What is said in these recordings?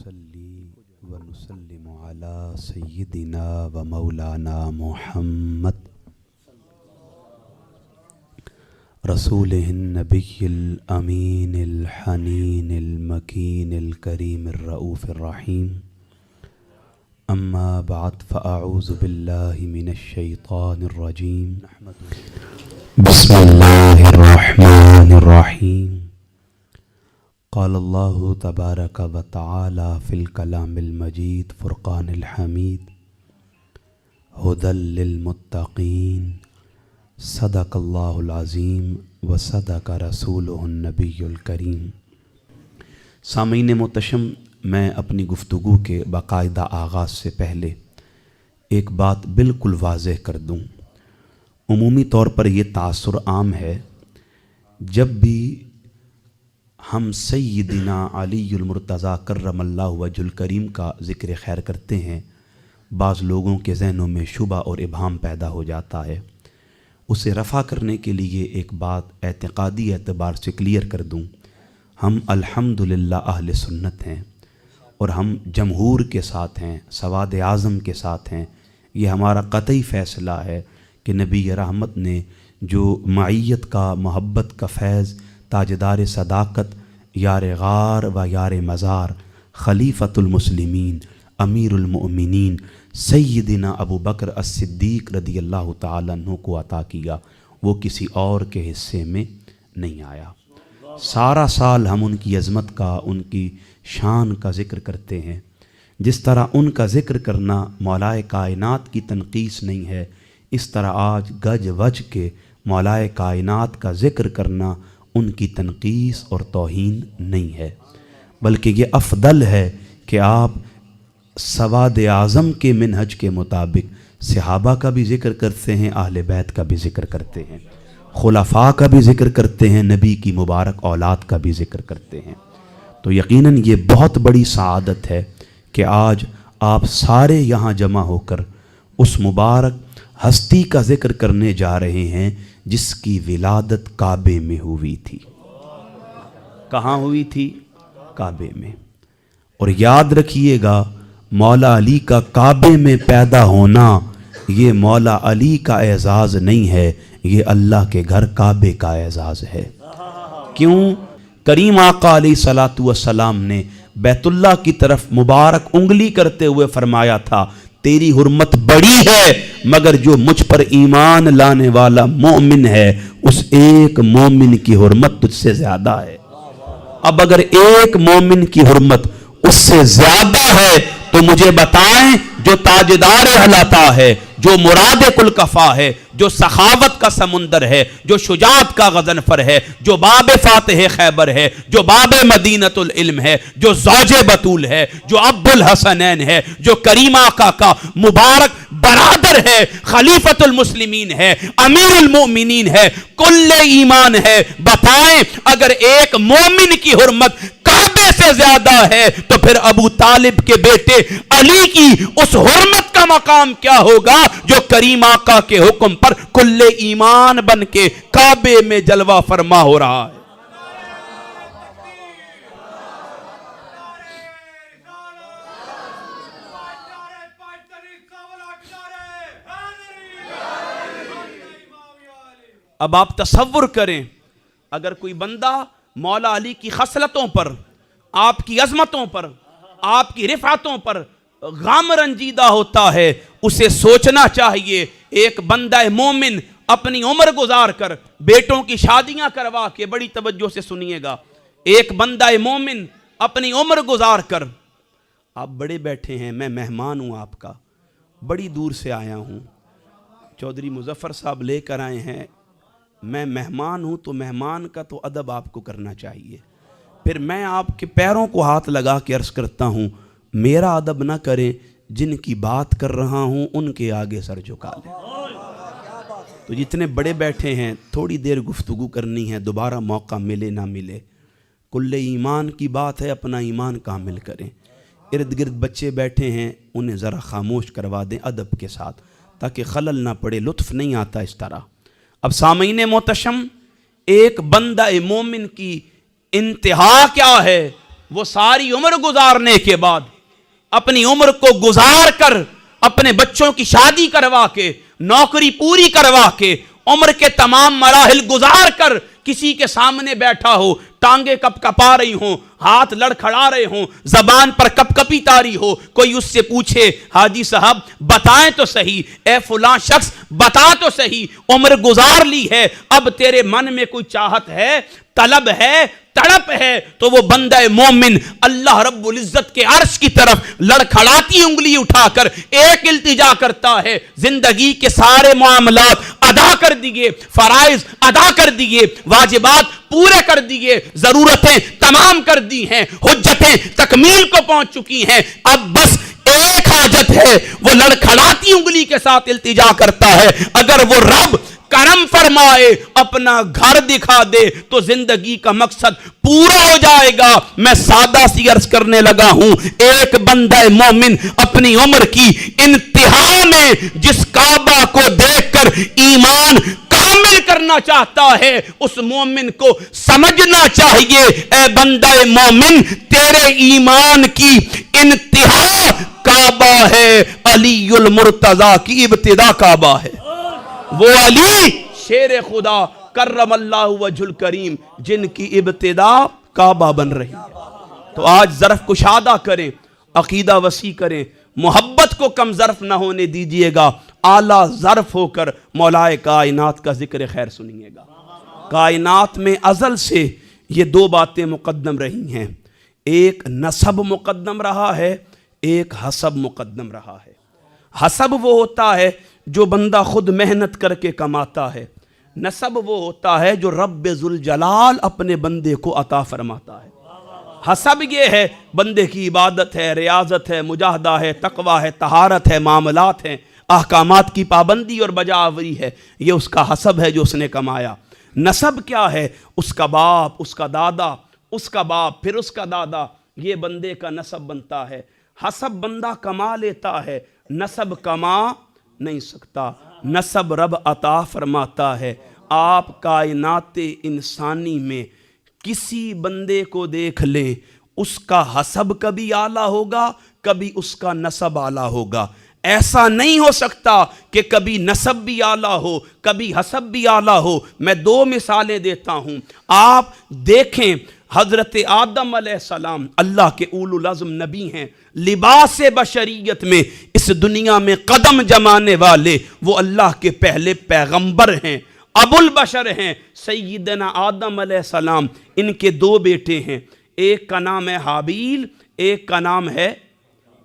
ونصلي ونسلم على سيدنا ومولانا محمد رسوله النبي الأمين الحنين المكين الكريم الرؤوف الرحيم أما بعد فأعوذ بالله من الشيطان الرجيم بسم الله الرحمن الرحيم قال الله تبارك وتعالى في الكلام المجيد فرقان الحميد هدى للمتقين صدق الله العظيم وصدق رسوله النبي الكريم۔ سامعین محتشم، میں اپنی گفتگو کے باقاعدہ آغاز سے پہلے ایک بات بالکل واضح کر دوں۔ عمومی طور پر یہ تاثر عام ہے، جب بھی ہم سیدنا علی المرتضیٰ کرم اللہ وجہ الکریم کا ذکر خیر کرتے ہیں، بعض لوگوں کے ذہنوں میں شبہ اور ابہام پیدا ہو جاتا ہے۔ اسے رفع کرنے کے لیے ایک بات اعتقادی اعتبار سے کلیئر کر دوں۔ ہم الحمدللہ اہل سنت ہیں اور ہم جمہور کے ساتھ ہیں، سواد اعظم کے ساتھ ہیں۔ یہ ہمارا قطعی فیصلہ ہے کہ نبی رحمت نے جو معیت کا، محبت کا فیض، تاجدار صداقت، یار غار و یار مزار، خلیفۃ المسلمین، امیر المؤمنین سیدنا ابو بکر الصدیق رضی اللہ تعالیٰ عنہ کو عطا کیا، وہ کسی اور کے حصے میں نہیں آیا۔ سارا سال ہم ان کی عظمت کا، ان کی شان کا ذکر کرتے ہیں۔ جس طرح ان کا ذکر کرنا مولائے کائنات کی تنقیص نہیں ہے، اس طرح آج گج وج کے مولائے کائنات کا ذکر کرنا ان کی تنقیص اور توہین نہیں ہے، بلکہ یہ افضل ہے کہ آپ سواد اعظم کے منہج کے مطابق صحابہ کا بھی ذکر کرتے ہیں، اہل بیت کا بھی ذکر کرتے ہیں، خلفاء کا بھی ذکر کرتے ہیں، نبی کی مبارک اولاد کا بھی ذکر کرتے ہیں۔ تو یقیناً یہ بہت بڑی سعادت ہے کہ آج آپ سارے یہاں جمع ہو کر اس مبارک ہستی کا ذکر کرنے جا رہے ہیں جس کی ولادت کعبے میں ہوئی تھی۔ کہاں ہوئی تھی؟ کعبے میں۔ اور یاد رکھیے گا، مولا علی کا کعبے میں پیدا ہونا یہ مولا علی کا اعزاز نہیں ہے، یہ اللہ کے گھر کعبے کا اعزاز ہے۔ کیوں؟ کریم آقا علیہ الصلوۃ والسلام نے بیت اللہ کی طرف مبارک انگلی کرتے ہوئے فرمایا تھا، تیری حرمت بڑی ہے مگر جو مجھ پر ایمان لانے والا مومن ہے اس ایک مومن کی حرمت تجھ سے زیادہ ہے۔ اب اگر ایک مومن کی حرمت اس سے زیادہ ہے تو مجھے بتائیں، جو تاجدار اہل عطا ہے، جو مراد کل کفا ہے، جو سخاوت کا سمندر ہے، جو شجاعت کا غضنفر ہے، جو باب فاتح خیبر ہے، جو باب مدینۃ العلم ہے، جو زوج بطول ہے، جو ابو الحسنین ہے، جو کریم آقا کا مبارک برادر ہے، خلیفۃ المسلمین ہے، امیر المؤمنین ہے، کل ایمان ہے، بتائیں اگر ایک مومن کی حرمت کعبے سے زیادہ ہے تو پھر ابو طالب کے بیٹے علی کی اس حرمت کا مقام کیا ہوگا جو کریم آقا کے حکم پر کل ایمان بن کے کعبے میں جلوہ فرما ہو رہا ہے۔ اب آپ تصور کریں، اگر کوئی بندہ مولا علی کی خصلتوں پر، آپ کی عظمتوں پر، آپ کی رفعتوں پر غم رنجیدہ ہوتا ہے، اسے سوچنا چاہیے ایک بندہ مومن اپنی عمر گزار کر بیٹوں کی شادیاں کروا کے، بڑی توجہ سے سنیے گا، ایک بندہ مومن اپنی عمر گزار کر، آپ بڑے بیٹھے ہیں، میں مہمان ہوں آپ کا، بڑی دور سے آیا ہوں، چودھری مظفر صاحب لے کر آئے ہیں، میں مہمان ہوں تو مہمان کا تو ادب آپ کو کرنا چاہیے۔ پھر میں آپ کے پیروں کو ہاتھ لگا کے عرض کرتا ہوں، میرا ادب نہ کریں، جن کی بات کر رہا ہوں ان کے آگے سر جھکا لیں۔ تو جتنے بڑے بیٹھے ہیں تھوڑی دیر گفتگو کرنی ہے، دوبارہ موقع ملے نہ ملے، کل ایمان کی بات ہے، اپنا ایمان کامل کریں۔ ارد گرد بچے بیٹھے ہیں، انہیں ذرا خاموش کروا دیں ادب کے ساتھ تاکہ خلل نہ پڑے، لطف نہیں آتا اس طرح۔ اب سامعین محتشم، ایک بندہ مومن کی انتہا کیا ہے؟ وہ ساری عمر گزارنے کے بعد اپنی عمر کو گزار کر اپنے بچوں کی شادی کروا کے نوکری پوری کروا کے عمر کے تمام مراحل گزار کر کسی کے سامنے بیٹھا ہو، ٹانگیں کپ کپا رہی ہوں، ہاتھ لڑکھڑا رہے ہوں، زبان پر کپ کپی تاری ہو، کوئی اس سے پوچھے حاجی صاحب بتائیں تو صحیح، اے فلاں شخص بتا تو صحیح، عمر گزار لی ہے، اب تیرے من میں کوئی چاہت ہے، طلب ہے، تڑپ ہے، تو وہ بندہ مومن اللہ رب العزت کے عرش کی طرف لڑکھڑاتی انگلی اٹھا کر ایک التجا کرتا ہے، زندگی کے سارے معاملات ادا کر دیے، فرائض ادا کر دیے، واجبات پورے کر دیے، ضرورتیں تمام کر دی ہیں، حجتیں تکمیل کو پہنچ چکی ہیں، اب بس ایک حاجت ہے، وہ لڑکھڑاتی انگلی کے ساتھ التجا کرتا ہے، اگر وہ رب کرم فرمائے اپنا گھر دکھا دے تو زندگی کا مقصد پورا ہو جائے گا۔ میں سادہ سی عرض کرنے لگا ہوں، ایک بندہ مومن اپنی عمر کی انتہا میں جس کعبہ کو دیکھ کر ایمان کامل کرنا چاہتا ہے، اس مومن کو سمجھنا چاہیے اے بندہ مومن تیرے ایمان کی انتہا کعبہ ہے، علی المرتضی کی ابتدا کعبہ ہے، وہ علی شیر خدا کرم اللہ وجہ الکریم جن کی ابتدا کعبہ بن رہی ہے۔ تو آج ظرف کشادہ کریں، عقیدہ وسیع کریں، محبت کو کم ظرف نہ ہونے دیجئے گا، اعلیٰ ظرف ہو کر مولا کائنات کا ذکر خیر سنیے گا۔ کائنات میں ازل سے یہ دو باتیں مقدم رہی ہیں، ایک نسب مقدم رہا ہے، ایک حسب مقدم رہا ہے۔ حسب وہ ہوتا ہے جو بندہ خود محنت کر کے کماتا ہے، نسب وہ ہوتا ہے جو رب ذوالجلال اپنے بندے کو عطا فرماتا ہے۔ حسب یہ ہے بندے کی عبادت ہے، ریاضت ہے، مجاہدہ ہے، تقوی ہے، طہارت ہے، معاملات ہیں، احکامات کی پابندی اور بجا آوری ہے، یہ اس کا حسب ہے جو اس نے کمایا۔ نسب کیا ہے؟ اس کا باپ، اس کا دادا، اس کا باپ، پھر اس کا دادا، یہ بندے کا نسب بنتا ہے۔ حسب بندہ کما لیتا ہے، نسب کما نہیں سکتا، نسب رب عطا فرماتا ہے۔ آپ کائنات انسانی میں کسی بندے کو دیکھ لیں، اس کا حسب کبھی اعلیٰ ہوگا، کبھی اس کا نسب اعلیٰ ہوگا۔ ایسا نہیں ہو سکتا کہ کبھی نسب بھی اعلیٰ ہو، کبھی حسب بھی اعلیٰ ہو۔ میں دو مثالیں دیتا ہوں، آپ دیکھیں حضرت آدم علیہ السلام اللہ کے اولو العزم نبی ہیں، لباس بشریت میں اس دنیا میں قدم جمانے والے وہ اللہ کے پہلے پیغمبر ہیں، ابو البشر ہیں، سیدنا آدم علیہ السلام۔ ان کے دو بیٹے ہیں، ایک کا نام ہے حابیل، ایک کا نام ہے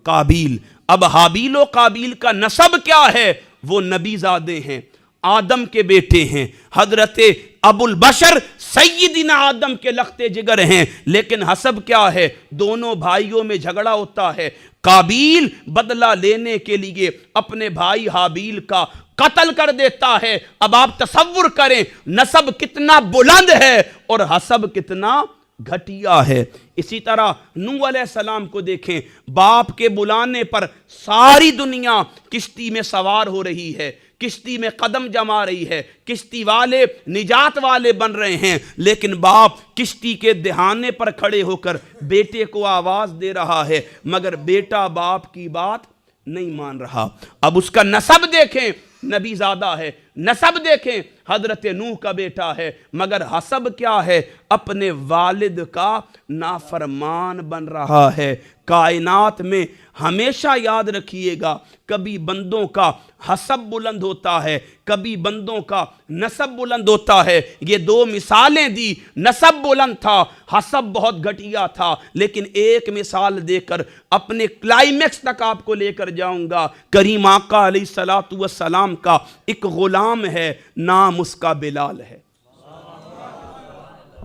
قابیل۔ اب حابیل و قابیل کا نسب کیا ہے؟ وہ نبی زادے ہیں، آدم کے بیٹے ہیں، حضرت ابو البشر سیدنا آدم کے لختے جگر ہیں، لیکن حسب کیا ہے؟ دونوں بھائیوں میں جھگڑا ہوتا ہے، قابیل بدلہ لینے کے لیے اپنے بھائی حابیل کا قتل کر دیتا ہے۔ اب آپ تصور کریں نسب کتنا بلند ہے اور حسب کتنا گھٹیا ہے۔ اسی طرح نوح علیہ السلام کو دیکھیں، باپ کے بلانے پر ساری دنیا کشتی میں سوار ہو رہی ہے، کشتی میں قدم جما رہی ہے، کشتی والے نجات والے بن رہے ہیں، لیکن باپ کشتی کے دہانے پر کھڑے ہو کر بیٹے کو آواز دے رہا ہے، مگر بیٹا باپ کی بات نہیں مان رہا۔ اب اس کا نسب دیکھیں، نبی زادہ ہے، نسب دیکھیں حضرت نوح کا بیٹا ہے، مگر حسب کیا ہے؟ اپنے والد کا نافرمان بن رہا ہے۔ کائنات میں ہمیشہ یاد رکھیے گا، کبھی بندوں کا حسب بلند ہوتا ہے، کبھی بندوں کا نسب بلند ہوتا ہے۔ یہ دو مثالیں دی، نسب بلند تھا، حسب بہت گھٹیا تھا، لیکن ایک مثال دے کر اپنے کلائمیکس تک آپ کو لے کر جاؤں گا۔ کریم آقا علیہ السلام کا ایک غلام ہے، نام اس کا بلال ہے۔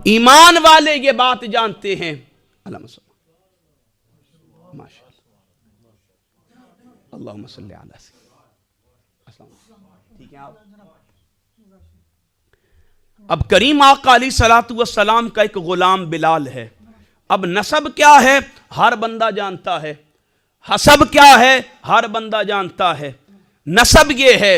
ایمان والے یہ بات جانتے ہیں، اللہم صلی اللہم صلی علی سیدنا۔ ٹھیک ہے آپ؟ اب کریم آقا علیہ السلام کا ایک غلام بلال ہے۔ اب نسب کیا ہے؟ ہر بندہ جانتا ہے۔ حسب کیا ہے؟ ہر بندہ جانتا ہے۔ نسب یہ ہے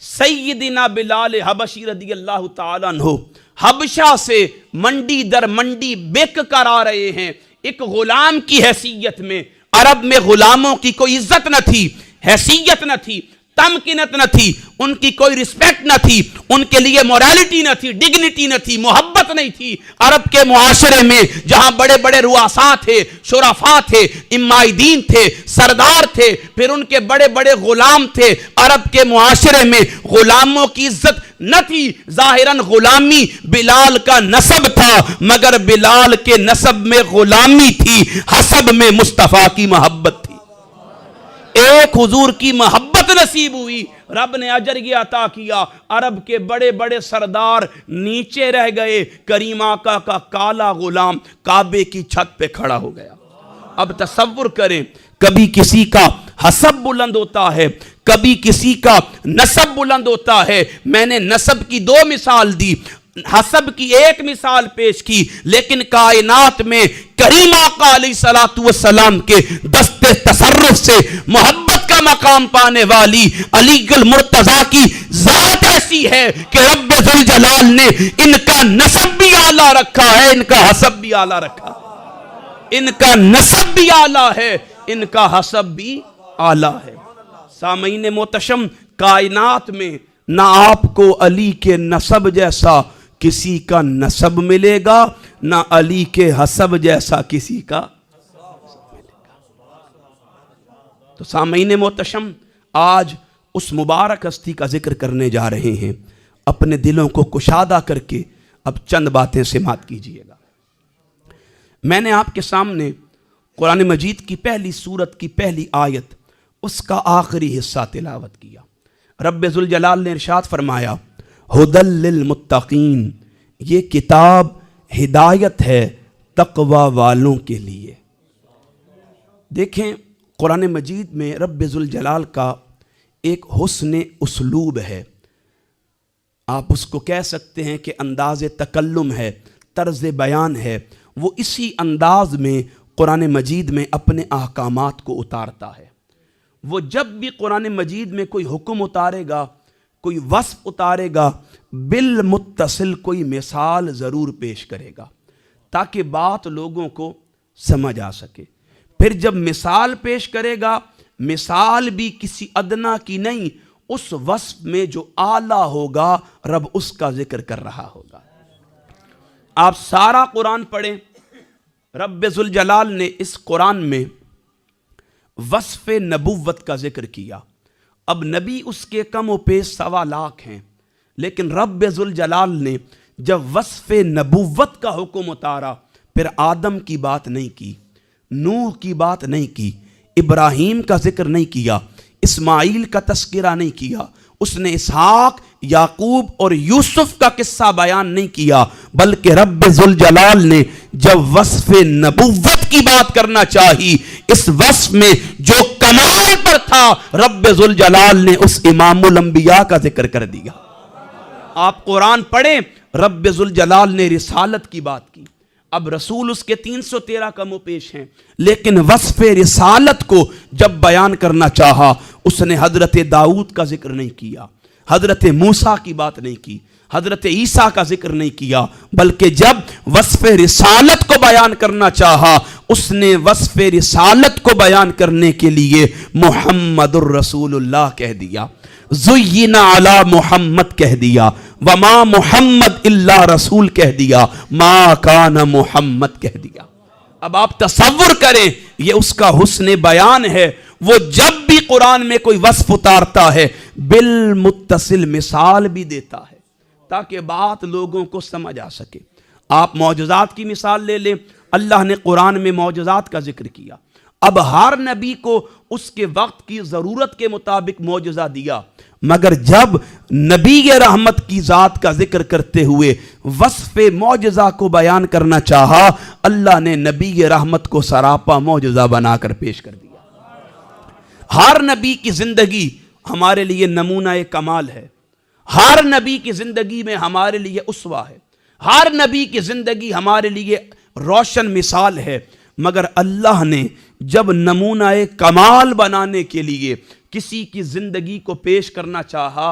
سیدنا بلال حبشی رضی اللہ تعالیٰ عنہ حبشہ سے منڈی در منڈی بک کر آ رہے ہیں، ایک غلام کی حیثیت میں۔ عرب میں غلاموں کی کوئی عزت نہ تھی، حیثیت نہ تھی، تمکنت نہ تھی، ان کی کوئی رسپیکٹ نہ تھی، ان کے لیے موریلٹی نہ تھی، ڈگنیٹی نہ تھی، محبت نہیں تھی۔ عرب کے معاشرے میں جہاں بڑے بڑے رؤساء تھے، شرفاء تھے، امائی دین تھے، سردار تھے، پھر ان کے بڑے بڑے غلام تھے، عرب کے معاشرے میں غلاموں کی عزت نہ تھی۔ ظاہراً غلامی بلال کا نسب تھا، مگر بلال کے نسب میں غلامی تھی، حسب میں مصطفیٰ کی محبت تھی۔ ایک حضور کی محبت نصیب ہوئی، رب نے اجر یہ عطا کیا۔ عرب کے بڑے بڑے سردار نیچے رہ گئے، کریم آقا کا کالا غلام کعبے کی چھت پہ کھڑا ہو گیا۔ اب تصور کریں، کبھی کسی کا حسب بلند ہوتا ہے، کبھی کسی کا نسب بلند ہوتا ہے۔ میں نے نسب کی 2 مثال دی، حسب کی 1 مثال پیش کی، لیکن کائنات میں کریم آقا علیہ السلام کے دست تصرف سے محبت کا مقام پانے والی علی گل مرتضیٰ کی ذات ایسی ہے کہ رب ذوالجلال نے ان کا نسب بھی اعلیٰ رکھا ہے، ان کا حسب بھی اعلیٰ رکھا ہے، ان کا نسب بھی اعلیٰ ہے، ان کا حسب بھی اعلیٰ ہے۔ سامعین محتشم، کائنات میں نہ آپ کو علی کے نسب جیسا کسی کا نسب ملے گا، نہ علی کے حسب جیسا کسی کا ملے گا۔ تو سامعین محتشم، آج اس مبارک ہستی کا ذکر کرنے جا رہے ہیں۔ اپنے دلوں کو کشادہ کر کے اب چند باتیں سماعت کیجئے گا۔ میں نے آپ کے سامنے قرآن مجید کی پہلی سورت کی پہلی آیت، اس کا آخری حصہ تلاوت کیا۔ رب ذوالجلال نے ارشاد فرمایا، ہدی للمتقین، یہ کتاب ہدایت ہے تقوی والوں کے لیے۔ دیکھیں، قرآن مجید میں رب ذوالجلال کا ایک حسن اسلوب ہے، آپ اس کو کہہ سکتے ہیں کہ انداز تکلم ہے، طرز بیان ہے۔ وہ اسی انداز میں قرآن مجید میں اپنے احکامات کو اتارتا ہے۔ وہ جب بھی قرآن مجید میں کوئی حکم اتارے گا، کوئی وصف اتارے گا، بالمتصل کوئی مثال ضرور پیش کرے گا تاکہ بات لوگوں کو سمجھ آ سکے۔ پھر جب مثال پیش کرے گا، مثال بھی کسی ادنا کی نہیں، اس وصف میں جو اعلیٰ ہوگا رب اس کا ذکر کر رہا ہوگا۔ آپ سارا قرآن پڑھیں، رب ذوالجلال نے اس قرآن میں وصف نبوت کا ذکر کیا۔ اب نبی اس کے کم و بیش 1.25 لاکھ ہیں، لیکن رب ذوالجلال نے جب وصف نبوت کا حکم اتارا، پھر آدم کی بات نہیں کی، نوح کی بات نہیں کی، ابراہیم کا ذکر نہیں کیا، اسماعیل کا تذکرہ نہیں کیا، اس نے اسحاق، یعقوب اور یوسف کا قصہ بیان نہیں کیا، بلکہ رب ذوالجلال نے جب وصف نبوت کی بات کرنا چاہی، اس وصف میں جو کمال پر تھا رب ذوالجلال نے اس امام الانبیاء کا ذکر کر دیا۔ آپ قرآن پڑھیں، رب ذوالجلال نے رسالت کی بات کی۔ اب رسول اس کے 313 کم و پیش ہیں، لیکن وصف رسالت کو جب بیان کرنا چاہا، اس نے حضرت داؤد کا ذکر نہیں کیا، حضرت موسیٰ کی بات نہیں کی، حضرت عیسیٰ کا ذکر نہیں کیا، بلکہ جب وصف رسالت کو بیان کرنا چاہا، اس نے وصف رسالت کو بیان کرنے کے لیے محمد الرسول اللہ کہہ دیا، زینا علی محمد کہہ دیا، وما محمد الا رسول کہہ دیا، ما کان محمد کہہ دیا۔ اب آپ تصور کریں، یہ اس کا حسن بیان ہے۔ وہ جب بھی قرآن میں کوئی وصف اتارتا ہے، بالمتصل مثال بھی دیتا ہے تاکہ بات لوگوں کو سمجھ آ سکے۔ آپ معجزات کی مثال لے لیں، اللہ نے قرآن میں معجزات کا ذکر کیا۔ اب ہر نبی کو اس کے وقت کی ضرورت کے مطابق معجزہ دیا، مگر جب نبی رحمت کی ذات کا ذکر کرتے ہوئے وصف معجزہ کو بیان کرنا چاہا، اللہ نے نبی رحمت کو سراپا معجزہ بنا کر پیش کر دیا۔ ہر نبی کی زندگی ہمارے لیے نمونہ کمال ہے، ہر نبی کی زندگی میں ہمارے لیے اسوہ ہے، ہر نبی کی زندگی ہمارے لیے روشن مثال ہے، مگر اللہ نے جب نمونہ کمال بنانے کے لیے کسی کی زندگی کو پیش کرنا چاہا،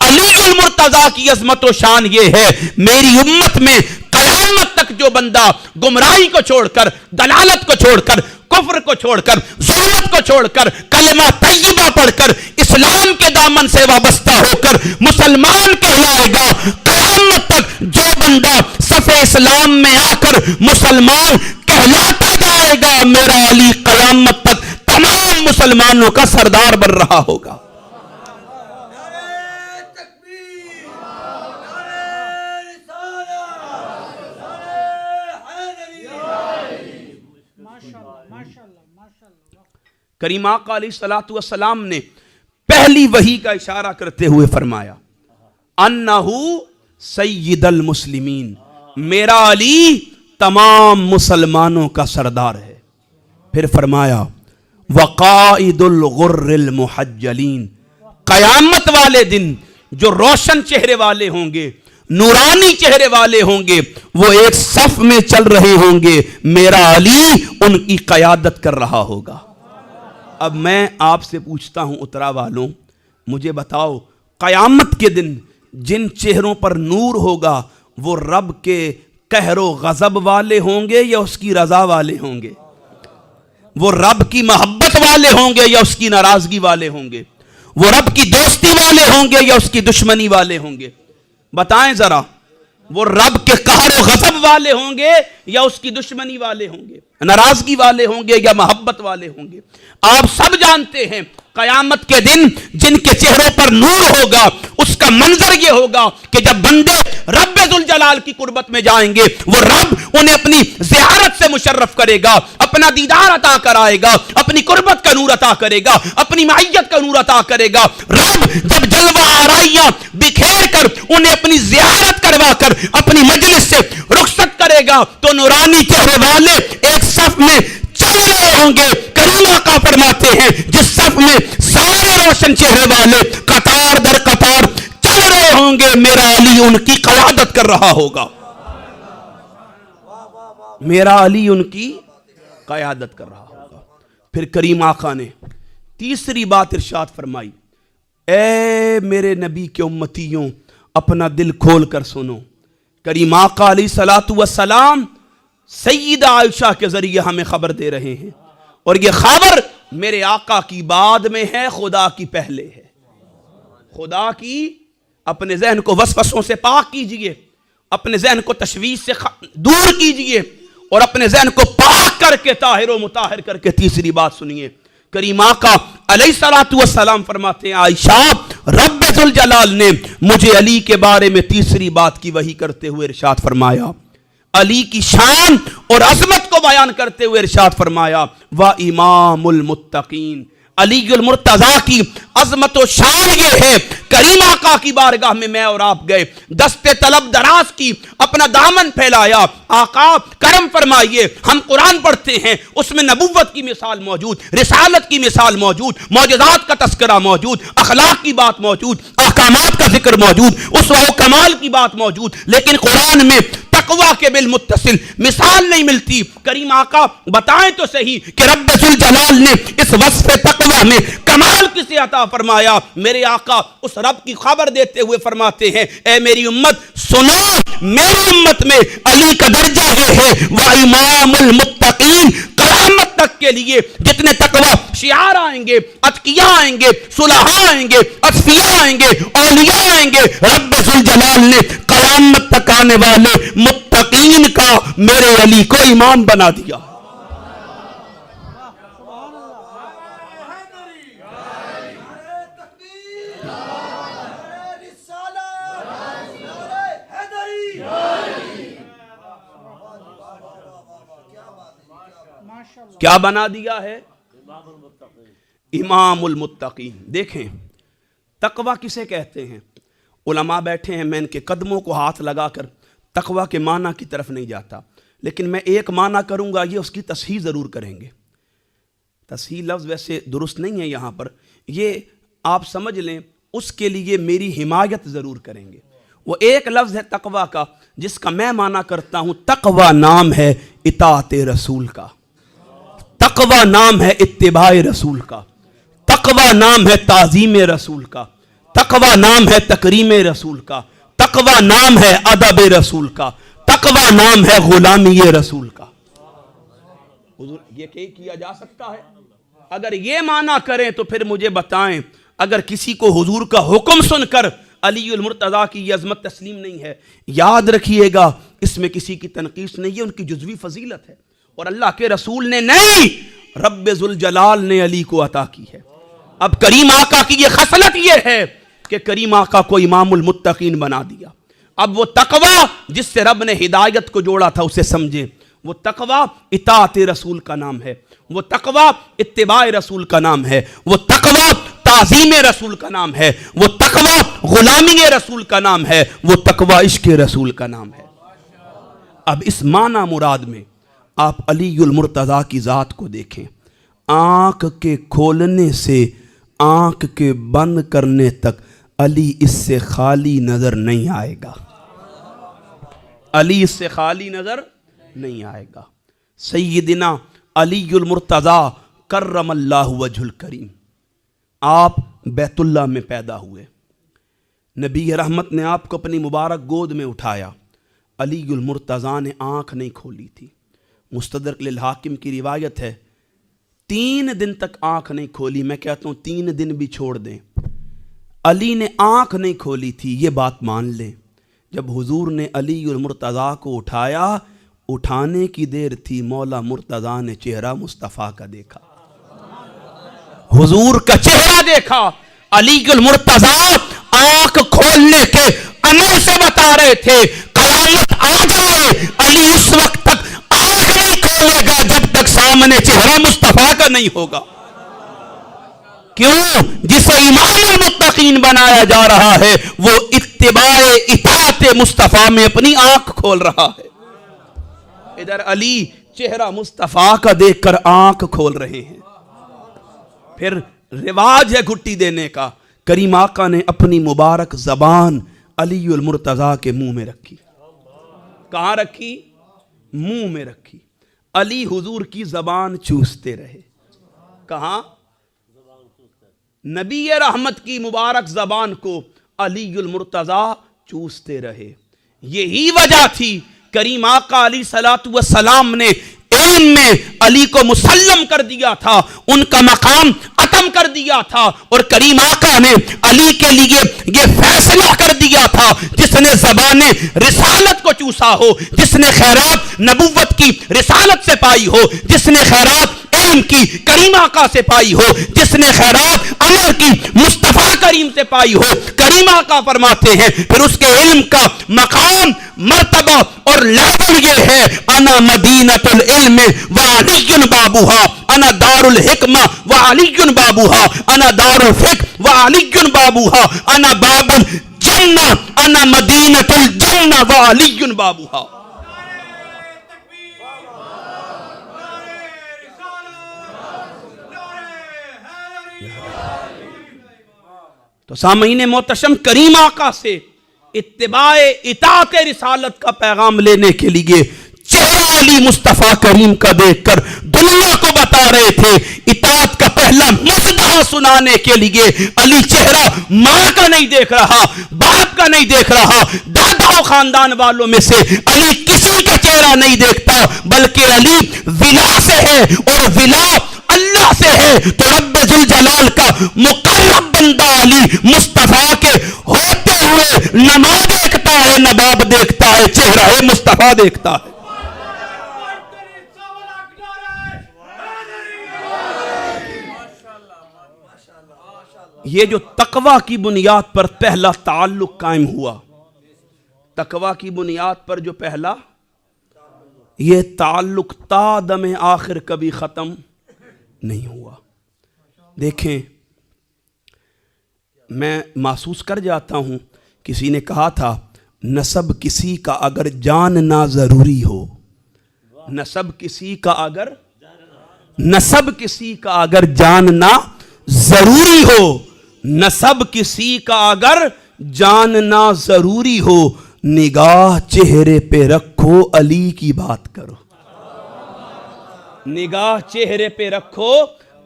علی المرتضیٰ کی عظمت و شان یہ ہے، میری امت میں قیامت تک جو بندہ گمراہی کو چھوڑ کر، دلالت کو چھوڑ کر، کفر کو چھوڑ کر، ظلمت کو چھوڑ کر، کلمہ طیبہ پڑھ کر، اسلام کے دامن سے وابستہ ہو کر مسلمان کہلائے گا، قیامت تک جو بندہ صف اسلام میں آ کر مسلمان کہلاتا جائے گا، میرا علی قیامت تک تمام مسلمانوں کا سردار بن رہا ہوگا۔ کریم آقا علیہ الصلوۃ والسلام نے پہلی وحی کا اشارہ کرتے ہوئے فرمایا انہو سید المسلمین، میرا علی تمام مسلمانوں کا سردار ہے۔ پھر فرمایا وقائد الغر المحجلین، قیامت والے دن جو روشن چہرے والے ہوں گے، نورانی چہرے والے ہوں گے، وہ ایک صف میں چل رہے ہوں گے، میرا علی ان کی قیادت کر رہا ہوگا۔ اب میں آپ سے پوچھتا ہوں اترا والوں، مجھے بتاؤ قیامت کے دن جن چہروں پر نور ہوگا وہ رب کے قہر و غضب والے ہوں گے یا اس کی رضا والے ہوں گے؟ وہ رب کی محبت والے ہوں گے یا اس کی ناراضگی والے ہوں گے؟ وہ رب کی دوستی والے ہوں گے یا اس کی دشمنی والے ہوں گے؟ بتائیں ذرا، وہ رب کے قہر و غضب والے ہوں گے یا اس کی دشمنی والے ہوں گے، ناراضگی والے ہوں گے یا محبت والے ہوں گے؟ آپ سب جانتے ہیں قیامت کے دن جن کے چہروں پر نور ہوگا اس کا منظر یہ ہوگا کہ جب بندے رب ذوالجلال کی قربت میں جائیں گے، وہ رب انہیں اپنی زیارت سے مشرف کرے گا، اپنا دیدار عطا کرائے گا، اپنی قربت کا نور عطا کرے گا، اپنی معیت کا نور عطا کرے گا۔ رب جب جلوہ آرائیاں بکھیر کر انہیں اپنی زیارت کروا کر اپنی مجلس سے رخصت کرے گا تو نورانی چہرے والے ایک صف میں چل رہے ہوں گے۔ کریم آقا فرماتے ہیں جس صف میں سارے روشن چہرے والے قطار در قطار چل رہے ہوں گے، میرا علی ان کی قیادت کر رہا ہوگا، میرا علی ان کی قیادت کر رہا ہوگا۔ پھر کریم آقا نے تیسری بات ارشاد فرمائی، اے میرے نبی کے امتیوں اپنا دل کھول کر سنو۔ کریم آقا علیہ الصلوۃ والسلام سیدہ عائشہ کے ذریعے ہمیں خبر دے رہے ہیں، اور یہ خبر میرے آقا کی بعد میں ہے، خدا کی پہلے ہے۔ خدا کی، اپنے ذہن کو وسوسوں سے پاک کیجئے، اپنے ذہن کو تشویش سے دور کیجئے، اور اپنے ذہن کو پاک کر کے طاہر و مطہر کر کے تیسری بات سنیے۔ کریم آقا علیہ الصلوۃ والسلام فرماتے ہیں عائشہ رب ذوالجلال نے مجھے علی کے بارے میں تیسری بات کی وحی کرتے ہوئے ارشاد فرمایا، علی کی شان اور عظمت کو بیان کرتے ہوئے ارشاد فرمایا وَإِمَامُ الْمُتَّقِينَ، علی المرتضیٰ کی عظمت و شان یہ ہے۔ کریم آقا کی بارگاہ میں اور آپ گئے، دست طلب دراز کی، اپنا دامن پھیلایا، آقا کرم فرمائیے، ہم قرآن پڑھتے ہیں، اس میں نبوت کی مثال موجود، رسالت کی مثال موجود، معجزات کا تذکرہ موجود، اخلاق کی بات موجود، احکامات کا ذکر موجود، اسوہ و کمال کی بات موجود، لیکن قرآن میں تقویٰ کے بالمتصل مثال نہیں ملتی۔ کریم آقا بتائیں تو صحیح کہ رب ذوالجلال نے اس وصف تقویٰ میں کمال کسے عطا فرمایا؟ میرے آقا اس رب کی خبر دیتے ہوئے فرماتے ہیں اے میری امت سنو، میری امت میں علی کا درجہ یہ ہے وَإِمَامُ الْمُتَّقِينَ، قیامت تک کے لیے جتنے تقویٰ شعار آئیں گے، اتقیاء آئیں گے، صلحاء آئیں گے، اصفیاء آئیں گے، اولیاء آئیں گے، رب ذوالجلال نے قیامت تک آنے والے متقین کا میرے علی کو امام بنا دیا۔ کیا بنا دیا ہے؟ امام المتقین۔ دیکھیں تقویٰ کسے کہتے ہیں؟ علماء بیٹھے ہیں، میں ان کے قدموں کو ہاتھ لگا کر تقویٰ کے معنی کی طرف نہیں جاتا، لیکن میں ایک معنی کروں گا، یہ اس کی تصحیح ضرور کریں گے۔ تصحیح لفظ ویسے درست نہیں ہے یہاں پر، یہ آپ سمجھ لیں اس کے لیے میری حمایت ضرور کریں گے۔ وہ ایک لفظ ہے تقویٰ کا جس کا میں معنی کرتا ہوں، تقویٰ نام ہے اطاعت رسول کا، تقویٰ نام ہے اتباع رسول کا، تقویٰ نام ہے تعظیم رسول کا، تقوی نام ہے تکریم رسول کا، تقوی نام ہے ادب رسول کا، تقوی نام ہے غلامی رسول کا۔ حضور یہ کیا جا سکتا ہے؟ اگر یہ معنی کریں تو پھر مجھے بتائیں، اگر کسی کو حضور کا حکم سن کر علی المرتضیٰ کی یہ عظمت تسلیم نہیں ہے، یاد رکھیے گا اس میں کسی کی تنقیص نہیں ہے، ان کی جزوی فضیلت ہے، اور اللہ کے رسول نے نہیں، رب ذوالجلال نے علی کو عطا کی ہے۔ اب کریم آقا کی یہ خصلت یہ ہے کہ کریم آقا کو امام المتقین بنا دیا۔ اب وہ تقوی جس سے رب نے ہدایت کو جوڑا تھا اسے سمجھیں، وہ تقوی اطاعت رسول کا نام ہے، وہ تقوی اتباع رسول کا نام ہے، وہ تقوی تعظیم رسول کا نام ہے، وہ تقوی غلامی رسول کا نام ہے، وہ تقوی عشق رسول کا نام ہے۔ اب اس معنی مراد میں آپ علی المرتضیٰ کی ذات کو دیکھیں، آنکھ کے کھولنے سے آنکھ کے بند کرنے تک علی اس سے خالی نظر نہیں آئے گا، علی اس سے خالی نظر نہیں آئے گا۔ سیدنا علی المرتضیٰ کرم اللہ وجہ الکریم، آپ بیت اللہ میں پیدا ہوئے، نبی رحمت نے آپ کو اپنی مبارک گود میں اٹھایا، علی المرتضیٰ نے آنکھ نہیں کھولی تھی۔ مستدرک للحاکم کی روایت ہے 3 دن تک آنکھ نہیں کھولی، میں کہتا ہوں 3 دن بھی چھوڑ دیں، علی نے آنکھ نہیں کھولی تھی، یہ بات مان لیں۔ جب حضور نے علی المرتضیٰ کو اٹھایا، اٹھانے کی دیر تھی، مولا مرتضیٰ نے چہرہ مصطفیٰ کا دیکھا، حضور کا چہرہ دیکھا۔ علی المرتضیٰ آنکھ کھولنے کے عمل سے بتا رہے تھے قیامت آ جائے علی اس وقت تک آنکھ نہیں کھولے گا جب تک سامنے چہرہ مصطفیٰ کا نہیں ہوگا۔ کیوں؟ جسے امام المتقین بنایا جا رہا ہے وہ اتباع اطاعت مصطفیٰ میں اپنی آنکھ کھول رہا ہے۔ ادھر علی چہرہ مصطفیٰ کا دیکھ کر آنکھ کھول رہے ہیں۔ پھر رواج ہے گھٹی دینے کا، کریم آقا نے اپنی مبارک زبان علی المرتضیٰ کے منہ میں رکھی۔ کہاں رکھی؟ منہ میں رکھی۔ علی حضور کی زبان چوستے رہے۔ کہاں؟ نبی رحمت کی مبارک زبان کو علی المرتضیٰ چوستے رہے۔ یہی وجہ تھی کریم آقا علیہ الصلوۃ والسلام نے علم میں علی کو مسلم کر دیا تھا، ان کا مقام ختم کر دیا تھا، اور کریم آقا نے علی کے لیے یہ فیصلہ کر دیا تھا جس نے زبان رسالت کو چوسا ہو، جس نے خیرات نبوت کی رسالت سے پائی ہو، جس نے خیرات علم کی کریم آقا سے پائی ہو، جس نے خیرات امر کی مصطفیٰ کریم سے پائی ہو، کریم آقا فرماتے ہیں پھر اس کے علم کا مقام، مرتبہ اور لیول یہ ہے، انا مدینۃ العلم وعلی بابوہا، انا دار الحکمہ وعلی بابوہا، انا دار الفقہ وعلی بابوہا، انا باب الجنہ، انا مدینۃ الجنہ وعلی بابوہا۔ تو سامعین محتشم، کریم آقا سے اتباع اطاعت رسالت کا پیغام لینے کے لیے چہرہ علی مصطفیٰ کریم کا دیکھ کر دنیا کو بتا رہے تھے۔ اطاعت کا پہلا مصداق سنانے کے لیے علی چہرہ ماں کا نہیں دیکھ رہا، باپ کا نہیں دیکھ رہا، دادا و خاندان والوں میں سے علی کسی کا چہرہ نہیں دیکھتا، بلکہ علی ولا سے ہے، اور ولا اللہ سے ہے، تو رب ذوالجلال کا مقرب بندہ علی مصطفیٰ کے ہوتے ہوئے نہ ماں دیکھتا ہے نہ باپ دیکھتا ہے، چہرہ مصطفیٰ دیکھتا ہے۔ یہ جو تقوی کی بنیاد پر پہلا تعلق قائم ہوا، تقوی کی بنیاد پر جو پہلا یہ تعلق تا دم آخر کبھی ختم نہیں ہوا۔ دیکھیں، میں محسوس کر جاتا ہوں، کسی نے کہا تھا نسب کسی کا اگر جاننا ضروری ہو، نسب کسی کا اگر جاننا ضروری ہو، نسب کسی کا اگر جاننا ضروری ہو، نگاہ چہرے پہ رکھو علی کی بات کرو، نگاہ چہرے پہ رکھو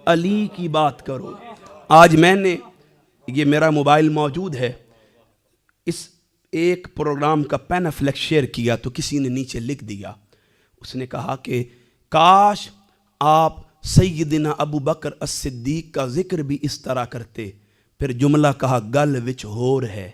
علی کی بات کرو۔ آج میں نے یہ میرا موبائل موجود ہے، اس ایک پروگرام کا پین فلیکس شیئر کیا تو کسی نے نیچے لکھ دیا، اس نے کہا کہ کاش آپ سیدنا ابو بکر الصدیق کا ذکر بھی اس طرح کرتے، پھر جملہ کہا گل وچ ہور ہے۔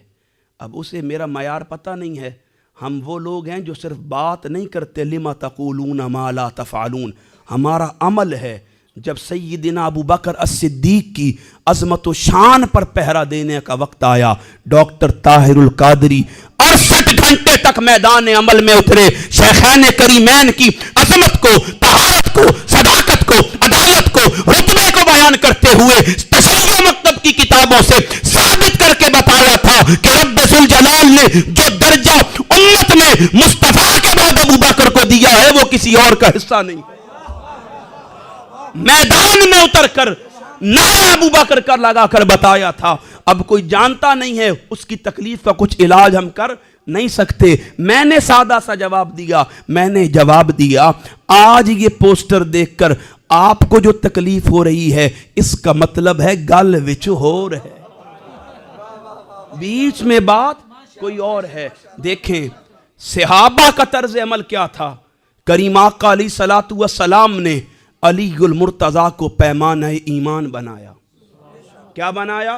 اب اسے میرا معیار پتہ نہیں ہے، ہم وہ لوگ ہیں جو صرف بات نہیں کرتے لما تقولون ما لا تفعلون، ہمارا عمل ہے۔ جب سیدنا ابو بکر الصدیق کی عظمت و شان پر پہرا دینے کا وقت آیا، ڈاکٹر طاہر القادری 68 گھنٹے تک میدان عمل میں اترے، شیخین کریمین کی عظمت کو، طہارت کو، صداقت کو، عدالت کو، رتبے کو بیان کرتے ہوئے تشیع مکتب کی کتابوں سے ثابت کر کے بتایا تھا کہ رب ذوالجلال نے جو درجہ امت میں مصطفیٰ کے بعد ابو بکر کو دیا ہے وہ کسی اور کا حصہ نہیں۔ میدان میں اتر کر نعرہ ابو بکر کا لگا کر بتایا تھا۔ اب کوئی جانتا نہیں ہے، اس کی تکلیف کا کچھ علاج ہم کر نہیں سکتے۔ میں نے سادہ سا جواب دیا، میں نے جواب دیا آج یہ پوسٹر دیکھ کر آپ کو جو تکلیف ہو رہی ہے اس کا مطلب ہے گل وچ ہور ہے، بیچ میں بات کوئی اور ہے۔ دیکھیں صحابہ کا طرز عمل کیا تھا۔ کریم آقا علیہ الصلوۃ والسلام نے علی المرتضیٰ کو پیمانہ ایمان بنایا۔ کیا بنایا؟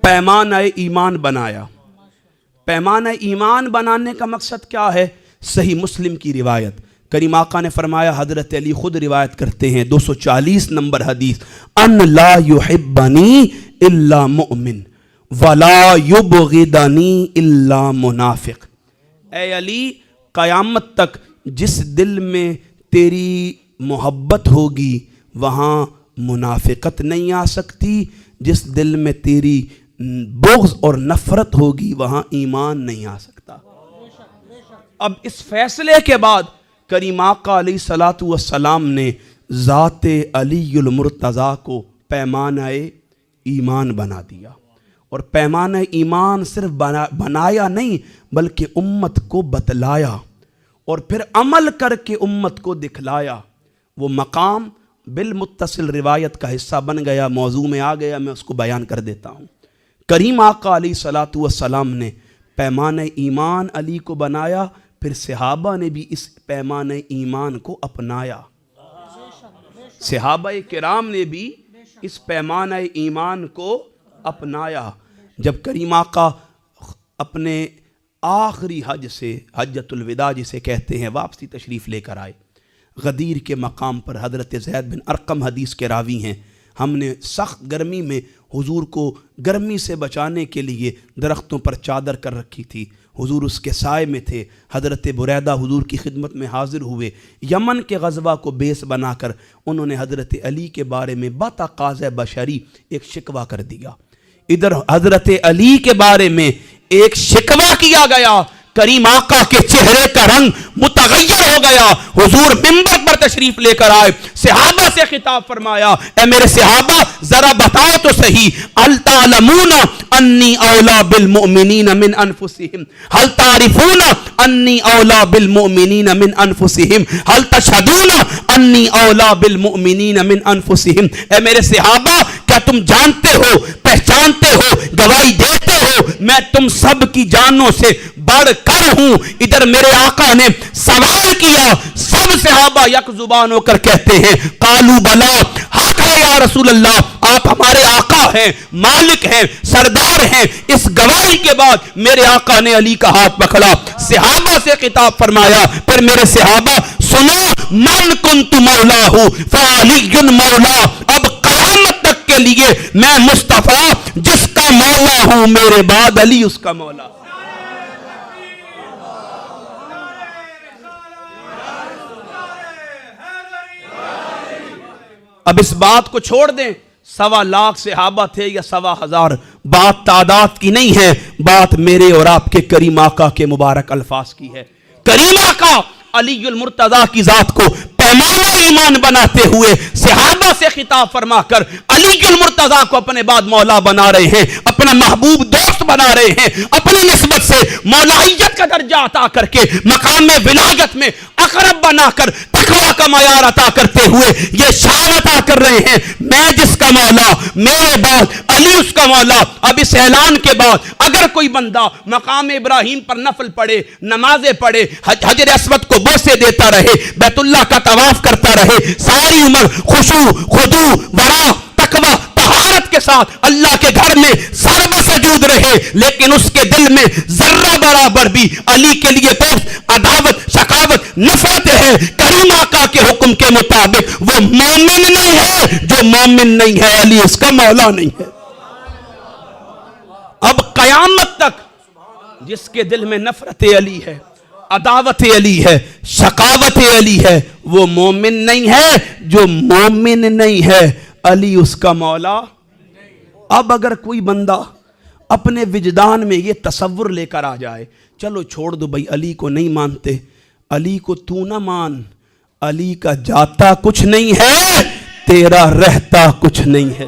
پیمانہ ایمان بنایا۔ پیمانہ ایمان بنانے کا مقصد کیا ہے؟ صحیح مسلم کی روایت، کریم آقا نے فرمایا، حضرت علی خود روایت کرتے ہیں 240 نمبر حدیث، ان لا یحبنی الا مؤمن ولا یبغضنی الا منافق۔ اے علی، قیامت تک جس دل میں تیری محبت ہوگی وہاں منافقت نہیں آ سکتی، جس دل میں تیری بغض اور نفرت ہوگی وہاں ایمان نہیں آ سکتا۔ اب اس فیصلے کے بعد کریم آقا علیہ الصلوۃ والسلام نے ذات علی المرتضیٰ کو پیمانہ ایمان بنا دیا، اور پیمانہ ایمان صرف بنایا نہیں بلکہ امت کو بتلایا اور پھر عمل کر کے امت کو دکھلایا۔ وہ مقام بالمتصل روایت کا حصہ بن گیا، موضوع میں آ گیا، میں اس کو بیان کر دیتا ہوں۔ کریم آقا علیہ الصلوۃ والسلام نے پیمانہ ایمان علی کو بنایا، پھر صحابہ نے بھی اس پیمانہ ایمان کو اپنایا۔ صحابہ کرام نے بھی اس پیمانہ ایمان کو اپنایا۔ جب کریم آقا اپنے آخری حج سے، حجۃ الوداع جسے کہتے ہیں، واپسی تشریف لے کر آئے، غدیر کے مقام پر حضرت زید بن ارقم حدیث کے راوی ہیں، ہم نے سخت گرمی میں حضور کو گرمی سے بچانے کے لیے درختوں پر چادر کر رکھی تھی، حضور اس کے سائے میں تھے۔ حضرت بریدہ حضور کی خدمت میں حاضر ہوئے، یمن کے غزوہ کو بیس بنا کر انہوں نے حضرت علی کے بارے میں بتقاضۂ بشری ایک شکوہ کر دیا۔ ادھر حضرت علی کے بارے میں ایک شکوہ کیا گیا، کریم آقا کے چہرے کا رنگ متغیر ہو گیا۔ حضور منبر پر تشریف لے کر آئے، صحابہ سے خطاب فرمایا، اے میرے صحابہ ذرا بتاؤ تو صحیح، هل تعلمون انی اولا بالمؤمنین من انفسہم، هل تعرفون انی اولا بالمؤمنین من انفسہم، هل تشہدون انی اولا بالمؤمنین من انفسہم۔ اے میرے صحابہ، کیا تم جانتے ہو، پہچانتے ہو، گواہی دیتے ہو میں تم سب کی جانوں سے بڑھ کر ہوں؟ ادھر میرے آقا نے سوال کیا، سب صحابہ یک زبان ہو کر کہتے ہیں، قالوا بلا، حق ہے یا رسول اللہ، آپ ہمارے آقا ہیں، مالک ہیں، سردار ہیں۔ اس گواہی کے بعد میرے آقا نے علی کا ہاتھ پکڑا، صحابہ سے خطاب فرمایا، پھر میرے صحابہ سنو، من کنت مولاہ فعلی مولا، اب قیامت تک کے لیے میں مصطفیٰ جس کا مولا ہوں، میرے بعد علی اس کا مولا۔ اب اس بات کو چھوڑ دیں، 1.25 لاکھ صحابہ تھے یا 1.25 بات تعداد کی نہیں ہے، بات میرے اور آپ کے کریم آقا کے مبارک الفاظ کی ہے۔ کریم آقا علی المرتضیٰ کی ذات کو پیمانہ ایمان بناتے ہوئے صحابہ سے خطاب فرما کر علی المرتضیٰ کو اپنے بعد مولا بنا رہے ہیں، اپنا محبوب دوست بنا رہے ہیں، اپنی نسبت سے مولائیت کا درجہ عطا کر کے مقام ولایت میں اقرب بنا کر تقویٰ کا معیار عطا کرتے ہوئے یہ شان عطا کر رہے ہیں، میں جس کا مولا، میرے بعد علی اس کا مولا. اب اس اعلان کے بعد اگر کوئی بندہ مقام ابراہیم پر نفل پڑھے, نمازیں پڑھے, حجر اسود کو بوسے دیتا رہے, بیت اللہ کا طواف کرتا رہے, ساری عمر خشوع, خضوع, ورع, تقوی, طہارت کے ساتھ اللہ کے گھر میں سر بسجود رہے, لیکن اس کے دل میں ذرہ برابر بھی علی کے لیے بغض, عداوت, شقاوت, نفرت ہے, کریم آقا کے حکم کے مطابق وہ مومن نہیں ہے. جو مومن نہیں ہے علی اس کا مولا نہیں ہے. اب قیامت تک جس کے دل میں نفرت علی ہے, عداوت علی ہے, شقاوت علی ہے, وہ مومن نہیں ہے. جو مومن نہیں ہے علی اس کا مولا. اب اگر کوئی بندہ اپنے وجدان میں یہ تصور لے کر آ جائے, چلو چھوڑ دو بھائی, علی کو نہیں مانتے, علی کو تو نہ مان, علی کا جاتا کچھ نہیں ہے, تیرا رہتا کچھ نہیں ہے.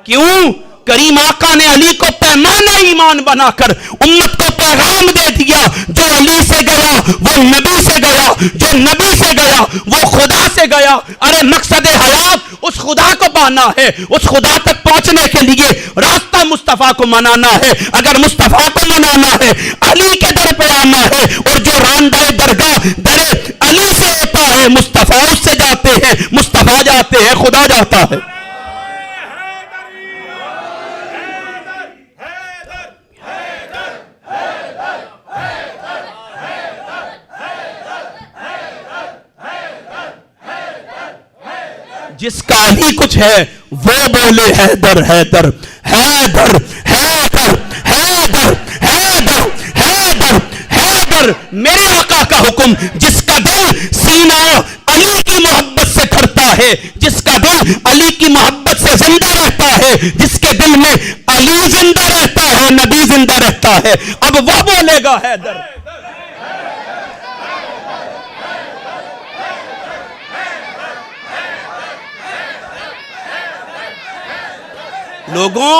کیوں؟ کریم آقا نے علی کو پیمانہ ایمان بنا کر امت کو پیغام دے دیا, جو علی سے گیا وہ نبی سے گیا, جو نبی سے گیا وہ خدا سے گیا. ارے مقصد حیات اس خدا کو پانا ہے, اس خدا تک پہنچنے کے لیے راستہ مصطفیٰ کو منانا ہے. اگر مصطفیٰ کو منانا ہے علی کے در پہ آنا ہے, اور جو راندہ درگاہ در علی سے ہوتا ہے مصطفیٰ اس سے جاتے ہیں, مصطفیٰ جاتے ہیں, خدا جاتا ہے. جس کا علی کچھ ہے وہ بولے حیدر حیدر حیدر حیدر حیدر حیدر حیدر حیدر. میرے آقا کا حکم, جس کا دل سینہ علی کی محبت سے کرتا ہے, جس کا دل علی کی محبت سے زندہ رہتا ہے, جس کے دل میں علی زندہ رہتا ہے, نبی زندہ رہتا ہے, اب وہ بولے گا حیدر. لوگوں,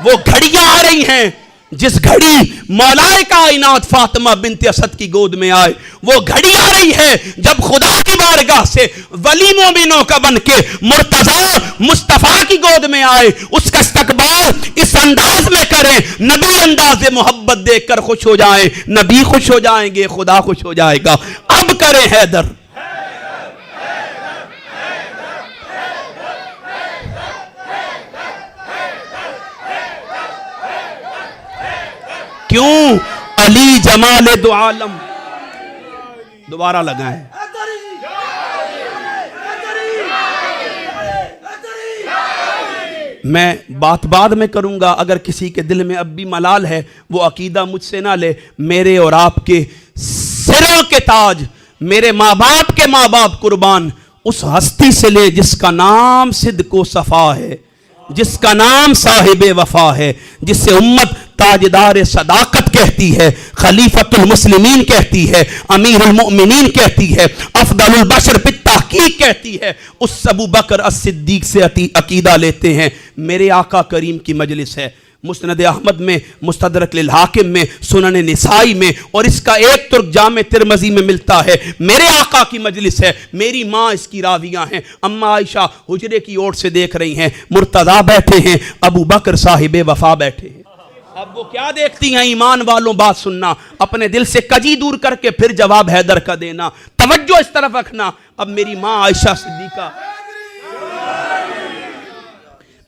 وہ گھڑیاں آ رہی ہیں, جس گھڑی مولا کائنات فاطمہ بنت اسد کی گود میں آئے, وہ گھڑی آ رہی ہے جب خدا کی بارگاہ سے ولی مومنوں کا بن کے مرتضیٰ مصطفیٰ کی گود میں آئے. اس کا استقبال اس انداز میں کریں, نبی انداز محبت دیکھ کر خوش ہو جائیں, نبی خوش ہو جائیں گے, خدا خوش ہو جائے گا. اب کریں حیدر. کیوں؟ علی جمال دو عالم. دوبارہ لگائیں. میں بات بعد میں کروں گا, اگر کسی کے دل میں اب بھی ملال ہے وہ عقیدہ مجھ سے نہ لے. میرے اور آپ کے سروں کے تاج, میرے ماں باپ کے ماں باپ قربان اس ہستی سے لے جس کا نام صدق و صفا ہے, جس کا نام صاحب وفا ہے, جس سے امت تاجدار صداقت کہتی ہے, خلیفۃ المسلمین کہتی ہے, امیر المؤمنین کہتی ہے, افضل البشر بالتحقیق کہتی ہے. اس ابو بکر الصدیق سے عقیدہ لیتے ہیں. میرے آقا کریم کی مجلس ہے, مسند احمد میں, مستدرک للحاکم میں, سنن نسائی میں, اور اس کا ایک ترک جامع ترمذی میں ملتا ہے. میرے آقا کی مجلس ہے, میری ماں اس کی راویہ ہیں. اما عائشہ حجرے کی اوٹ سے دیکھ رہی ہیں, مرتضیٰ بیٹھے ہیں, ابو بکر صاحب وفا بیٹھے ہیں. اب وہ کیا دیکھتی ہیں؟ ایمان والوں بات سننا, اپنے دل سے کجی دور کر کے پھر جواب حیدر کا دینا, توجہ اس طرف رکھنا. اب میری ماں عائشہ صدیقہ,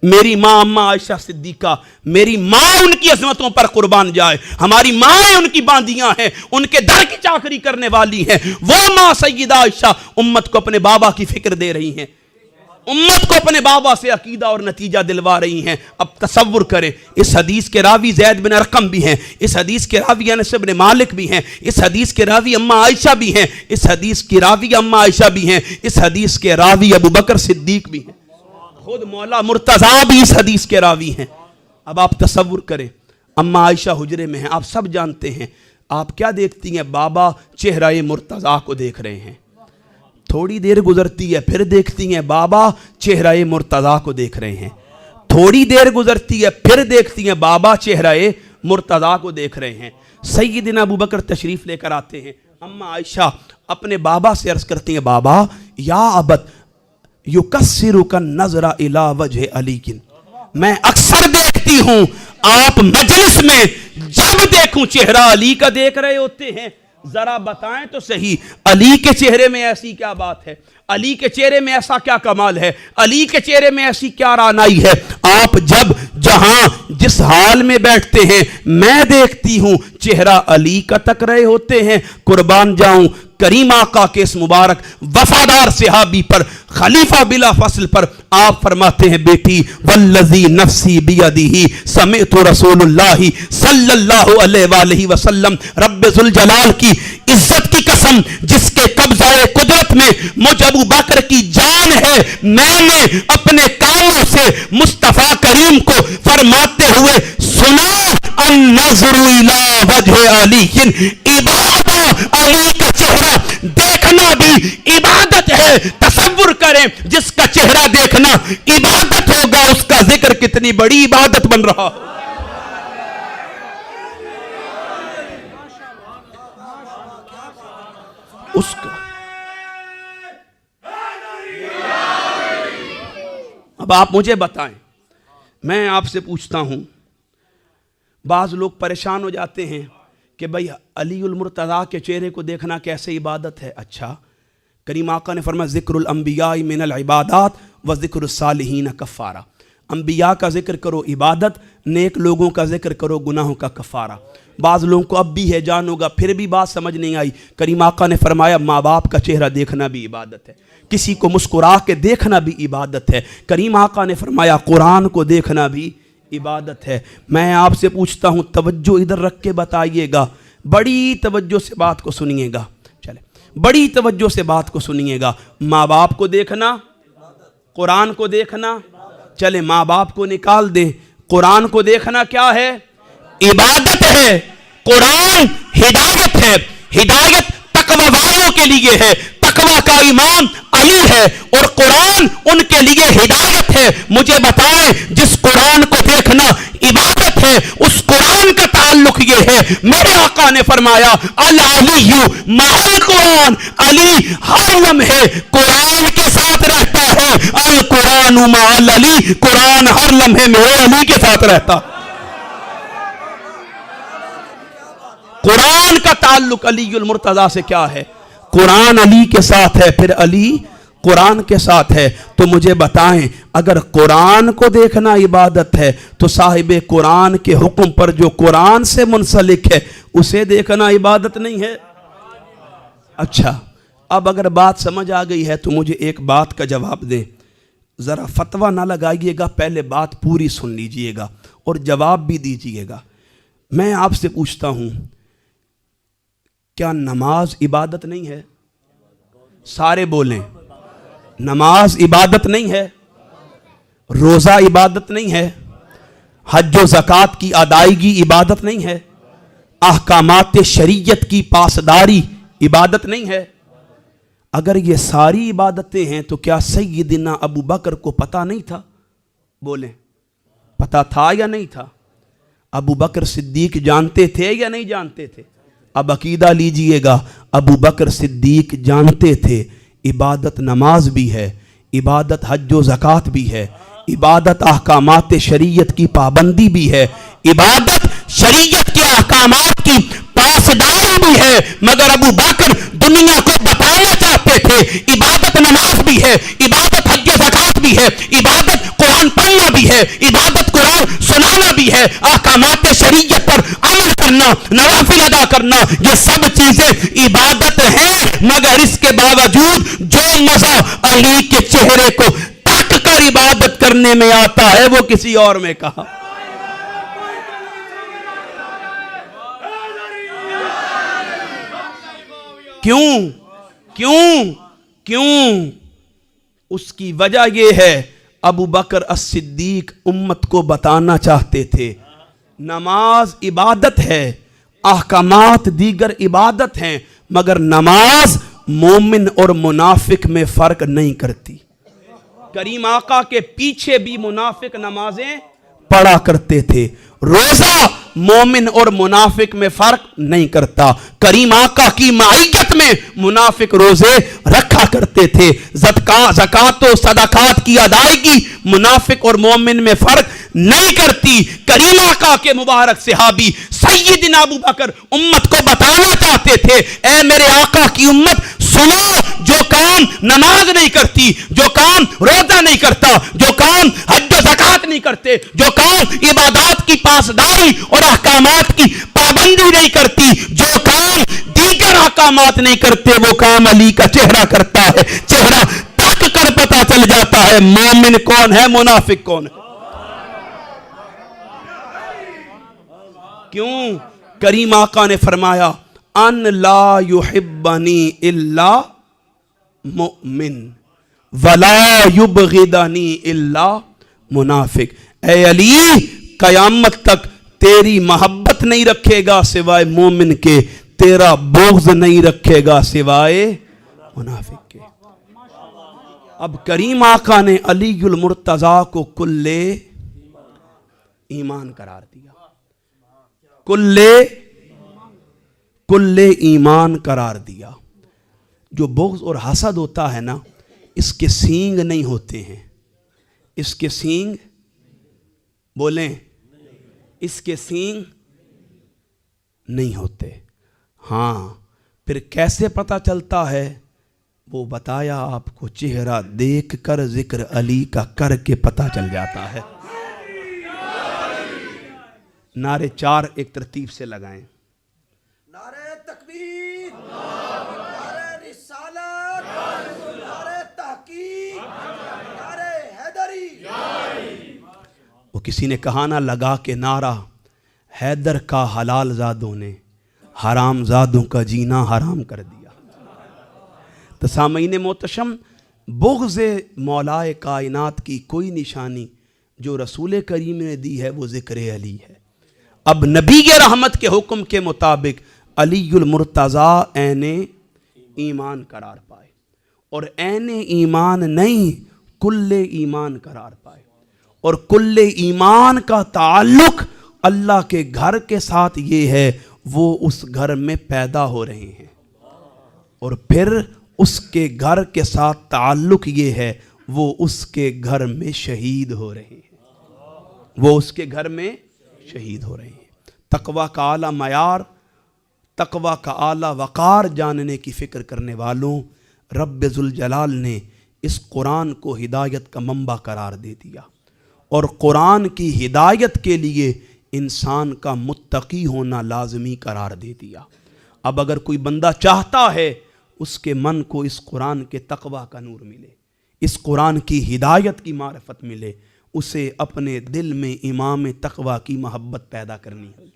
میری ماں اما عائشہ صدیقہ, میری ماں ان کی عظمتوں پر قربان جائے. ہماری ماں ان کی باندیاں ہیں, ان کے در کی چاکری کرنے والی ہیں. وہ ماں سیدہ عائشہ امت کو اپنے بابا کی فکر دے رہی ہیں, امت کو اپنے بابا سے عقیدہ اور نتیجہ دلوا رہی ہیں. اب تصور کریں, اس حدیث کے راوی زید بن ارقم بھی ہیں, اس حدیث کے راوی انس بن مالک بھی ہیں, اس حدیث کے راوی اما عائشہ بھی ہیں, اس حدیث کی راوی اما عائشہ بھی ہیں, اس حدیث کے راوی ابو بکر صدیق بھی ہیں, خود مولا مرتضیٰ بھی اس حدیث کے راوی ہیں. اب آپ تصور کریں, اما عائشہ حجرے میں ہیں, آپ سب جانتے ہیں. آپ کیا دیکھتی ہیں؟ بابا چہرہ مرتضیٰ کو دیکھ رہے ہیں. تھوڑی دیر گزرتی ہے, پھر دیکھتی ہیں بابا چہرہ مرتضیٰ کو دیکھ رہے ہیں. تھوڑی دیر گزرتی ہے, پھر دیکھتی ہیں بابا چہرہ مرتضیٰ کو دیکھ رہے ہیں. سیدنا ابو بکر تشریف لے کر آتے ہیں. اما عائشہ اپنے بابا سے عرض کرتی ہیں, بابا یا ابت یکسرک النظر الی وجہ علی. میں اکثر دیکھتی ہوں آپ مجلس میں جب دیکھوں چہرہ علی کا دیکھ رہے ہوتے ہیں. ذرا بتائیں تو صحیح علی کے چہرے میں ایسی کیا بات ہے, علی کے چہرے میں ایسا کیا کمال ہے, علی کے چہرے میں ایسی کیا رعنائی ہے. آپ جب جہاں جس حال میں بیٹھتے ہیں میں دیکھتی ہوں چہرہ علی کا تک رہے ہوتے ہیں. قربان جاؤں کریم آقا کے اس مبارک وفادار صحابی پر, خلیفہ بلا فصل پر آپ فرماتے ہیں بیٹی والذی نفسی بیدہ سمعت رسول اللہ صلی اللہ علیہ وآلہ وسلم, رب ذوالجلال کی عزت کی قسم جس کے قبضہ قدرت میں مجھ ابو بکر کی جان ہے, میں نے اپنے کانوں سے مصطفیٰ کریم کو فرماتے ہوئے سنا النظر الی وجہ علی, عبادت علی کا چہرہ دیکھنا بھی عبادت ہے. تصور کریں جس کا چہرہ دیکھنا عبادت ہوگا اس کا ذکر کتنی بڑی عبادت بن رہا. اس کا اب آپ مجھے بتائیں, میں آپ سے پوچھتا ہوں, بعض لوگ پریشان ہو جاتے ہیں کہ بھئی علی المرتضیٰ کے چہرے کو دیکھنا کیسے عبادت ہے. اچھا, کریم آقا نے فرمایا ذکر الانبیاء من العبادات و ذکر الصالحین کفارہ, انبیاء کا ذکر کرو عبادت, نیک لوگوں کا ذکر کرو گناہوں کا کفارہ. بعض لوگوں کو اب بھی ہے جان ہوگا پھر بھی بات سمجھ نہیں آئی. کریم آقا نے فرمایا ماں باپ کا چہرہ دیکھنا بھی عبادت ہے, کسی کو مسکرا کے دیکھنا بھی عبادت ہے. کریم آقا نے فرمایا قرآن کو دیکھنا بھی عبادت ہے. میں آپ سے پوچھتا ہوں, توجہ ادھر رکھ کے بتائیے گا, بڑی توجہ سے بات کو سنیے گا, چلے بڑی توجہ سے بات کو سنیے گا. ماں باپ کو دیکھنا, قرآن کو دیکھنا, چلے ماں باپ کو نکال دیں, قرآن کو دیکھنا کیا ہے؟ عبادت ہے. قرآن ہدایت ہے, ہدایت تقوی والوں کے لیے ہے, تقوی کا امام علی ہے اور قرآن ان کے لیے ہدایت ہے. مجھے بتائیں جس قرآن کو دیکھنا عبادت ہے اس قرآن کا تعلق یہ ہے, میرے آقا نے فرمایا العلی مع القرآن, علی ہر لمحے قرآن کے ساتھ رہتا ہے. القرآن مع العلی, قرآن ہر لمحے میرے علی کے ساتھ رہتا. قرآن کا تعلق علی المرتضیٰ سے کیا ہے؟ قرآن علی کے ساتھ ہے, پھر علی قرآن کے ساتھ ہے. تو مجھے بتائیں اگر قرآن کو دیکھنا عبادت ہے تو صاحب قرآن کے حکم پر جو قرآن سے منسلک ہے اسے دیکھنا عبادت نہیں ہے؟ اچھا, اب اگر بات سمجھ آ گئی ہے تو مجھے ایک بات کا جواب دیں, ذرا فتویٰ نہ لگائیے گا, پہلے بات پوری سن لیجئے گا اور جواب بھی دیجئے گا. میں آپ سے پوچھتا ہوں کیا نماز عبادت نہیں ہے؟ سارے بولیں, نماز عبادت نہیں ہے؟ روزہ عبادت نہیں ہے؟ حج و زکوٰۃ کی ادائیگی عبادت نہیں ہے؟ احکامات شریعت کی پاسداری عبادت نہیں ہے؟ اگر یہ ساری عبادتیں ہیں تو کیا سیدنا ابو بکر کو پتہ نہیں تھا؟ بولیں, پتہ تھا یا نہیں تھا؟ ابو بکر صدیق جانتے تھے یا نہیں جانتے تھے؟ اب عقیدہ لیجئے گا, ابو بکر صدیق جانتے تھے عبادت نماز بھی ہے, عبادت حج و زکوٰۃ بھی ہے, عبادت احکامات شریعت کی پابندی بھی ہے, عبادت شریعت کے احکامات کی پاسداری بھی ہے. مگر ابو بکر دنیا کو بتانا چاہتے تھے عبادت نماز بھی ہے, عبادت حج و زکوٰۃ بھی ہے, عبادت قرآن پڑھنا بھی ہے, عبادت قرآن سنانا بھی ہے, احکامات شریعت پر عمل کرنا, نوافل ادا کرنا, یہ سب چیزیں عبادت ہیں. مگر اس کے باوجود جو مزہ علی کے چہرے کو تک کر عبادت کرنے میں آتا ہے وہ کسی اور میں کہا. کیوں کیوں کیوں؟ اس کی وجہ یہ ہے ابو بکر الصدیق امت کو بتانا چاہتے تھے نماز عبادت ہے, احکامات دیگر عبادت ہیں, مگر نماز مومن اور منافق میں فرق نہیں کرتی. کریم آقا کے پیچھے بھی منافق نمازیں پڑھا کرتے تھے. روزہ مومن اور منافق میں فرق نہیں کرتا. کریم آقا کی معیت میں منافق روزے رکھا ادا کرتے تھے. زکات و صدقات کی ادائیگی منافق اور مومن میں فرق نہیں کرتی. کریم آقا کے مبارک صحابی سیدنا ابو بکر امت کو بتانا چاہتے تھے, اے میرے آقا کی امت سنو, جو کام نماز نہیں کرتی, جو کام روزہ نہیں کرتا, جو کام حج و زکات نہیں کرتے, جو کام عبادات کی پاسداری اور احکامات کی پابندی نہیں کرتی, جو کام دیگر احکامات نہیں کرتے, وہ کام علی کا چہرہ کرتا ہے. چہرہ تک کر پتہ چل جاتا ہے مومن کون ہے, منافق کون ہے. کیوں؟ کریم آقا نے فرمایا ان لا یحبنی الا مؤمن ولا یبغضنی الا منافق. اے علی, قیامت تک تیری محبت نہیں رکھے گا سوائے مومن کے, تیرا بغض نہیں رکھے گا سوائے منافق کے. اب کریم آقا نے علی المرتضیٰ کو کل ایمان قرار دیا, کل ایمان قرار دیا. جو بغض اور حسد ہوتا ہے نا, اس کے سینگ نہیں ہوتے ہیں, اس کے سینگ بولیں, اس کے سینگ نہیں ہوتے. ہاں پھر کیسے پتہ چلتا ہے, وہ بتایا آپ کو, چہرہ دیکھ کر ذکر علی کا کر کے پتہ چل جاتا ہے. نعرے 4 ایک ترتیب سے لگائیں. نعرہ تکبیر, نعرہ رسالت, نعرہ تحقیق, نعرہ حیدری. وہ کسی نے کہا نہ لگا کے نعرہ, حیدر کا حلال زادوں نے حرام زادوں کا جینا حرام کر دیا. تو سامعین محتشم, بغض مولائے کائنات کی کوئی نشانی جو رسول کریم نے دی ہے وہ ذکر علی ہے. اب نبی رحمت کے حکم کے مطابق علی المرتضیٰ عین ایمان قرار پائے, اور عین ایمان نہیں کل ایمان قرار پائے. اور کل ایمان کا تعلق اللہ کے گھر کے ساتھ یہ ہے, وہ اس گھر میں پیدا ہو رہے ہیں, اور پھر اس کے گھر کے ساتھ تعلق یہ ہے, وہ اس کے گھر میں شہید ہو رہے ہیں, وہ اس کے گھر میں شہید ہو رہے ہیں. تقوی کا اعلیٰ معیار, تقوی کا اعلیٰ وقار جاننے کی فکر کرنے والوں, رب ذوالجلال نے اس قرآن کو ہدایت کا منبع قرار دے دیا, اور قرآن کی ہدایت کے لیے انسان کا متقی ہونا لازمی قرار دے دیا. اب اگر کوئی بندہ چاہتا ہے اس کے من کو اس قرآن کے تقوی کا نور ملے, اس قرآن کی ہدایت کی معرفت ملے, اسے اپنے دل میں امام تقوی کی محبت پیدا کرنی ہوگی.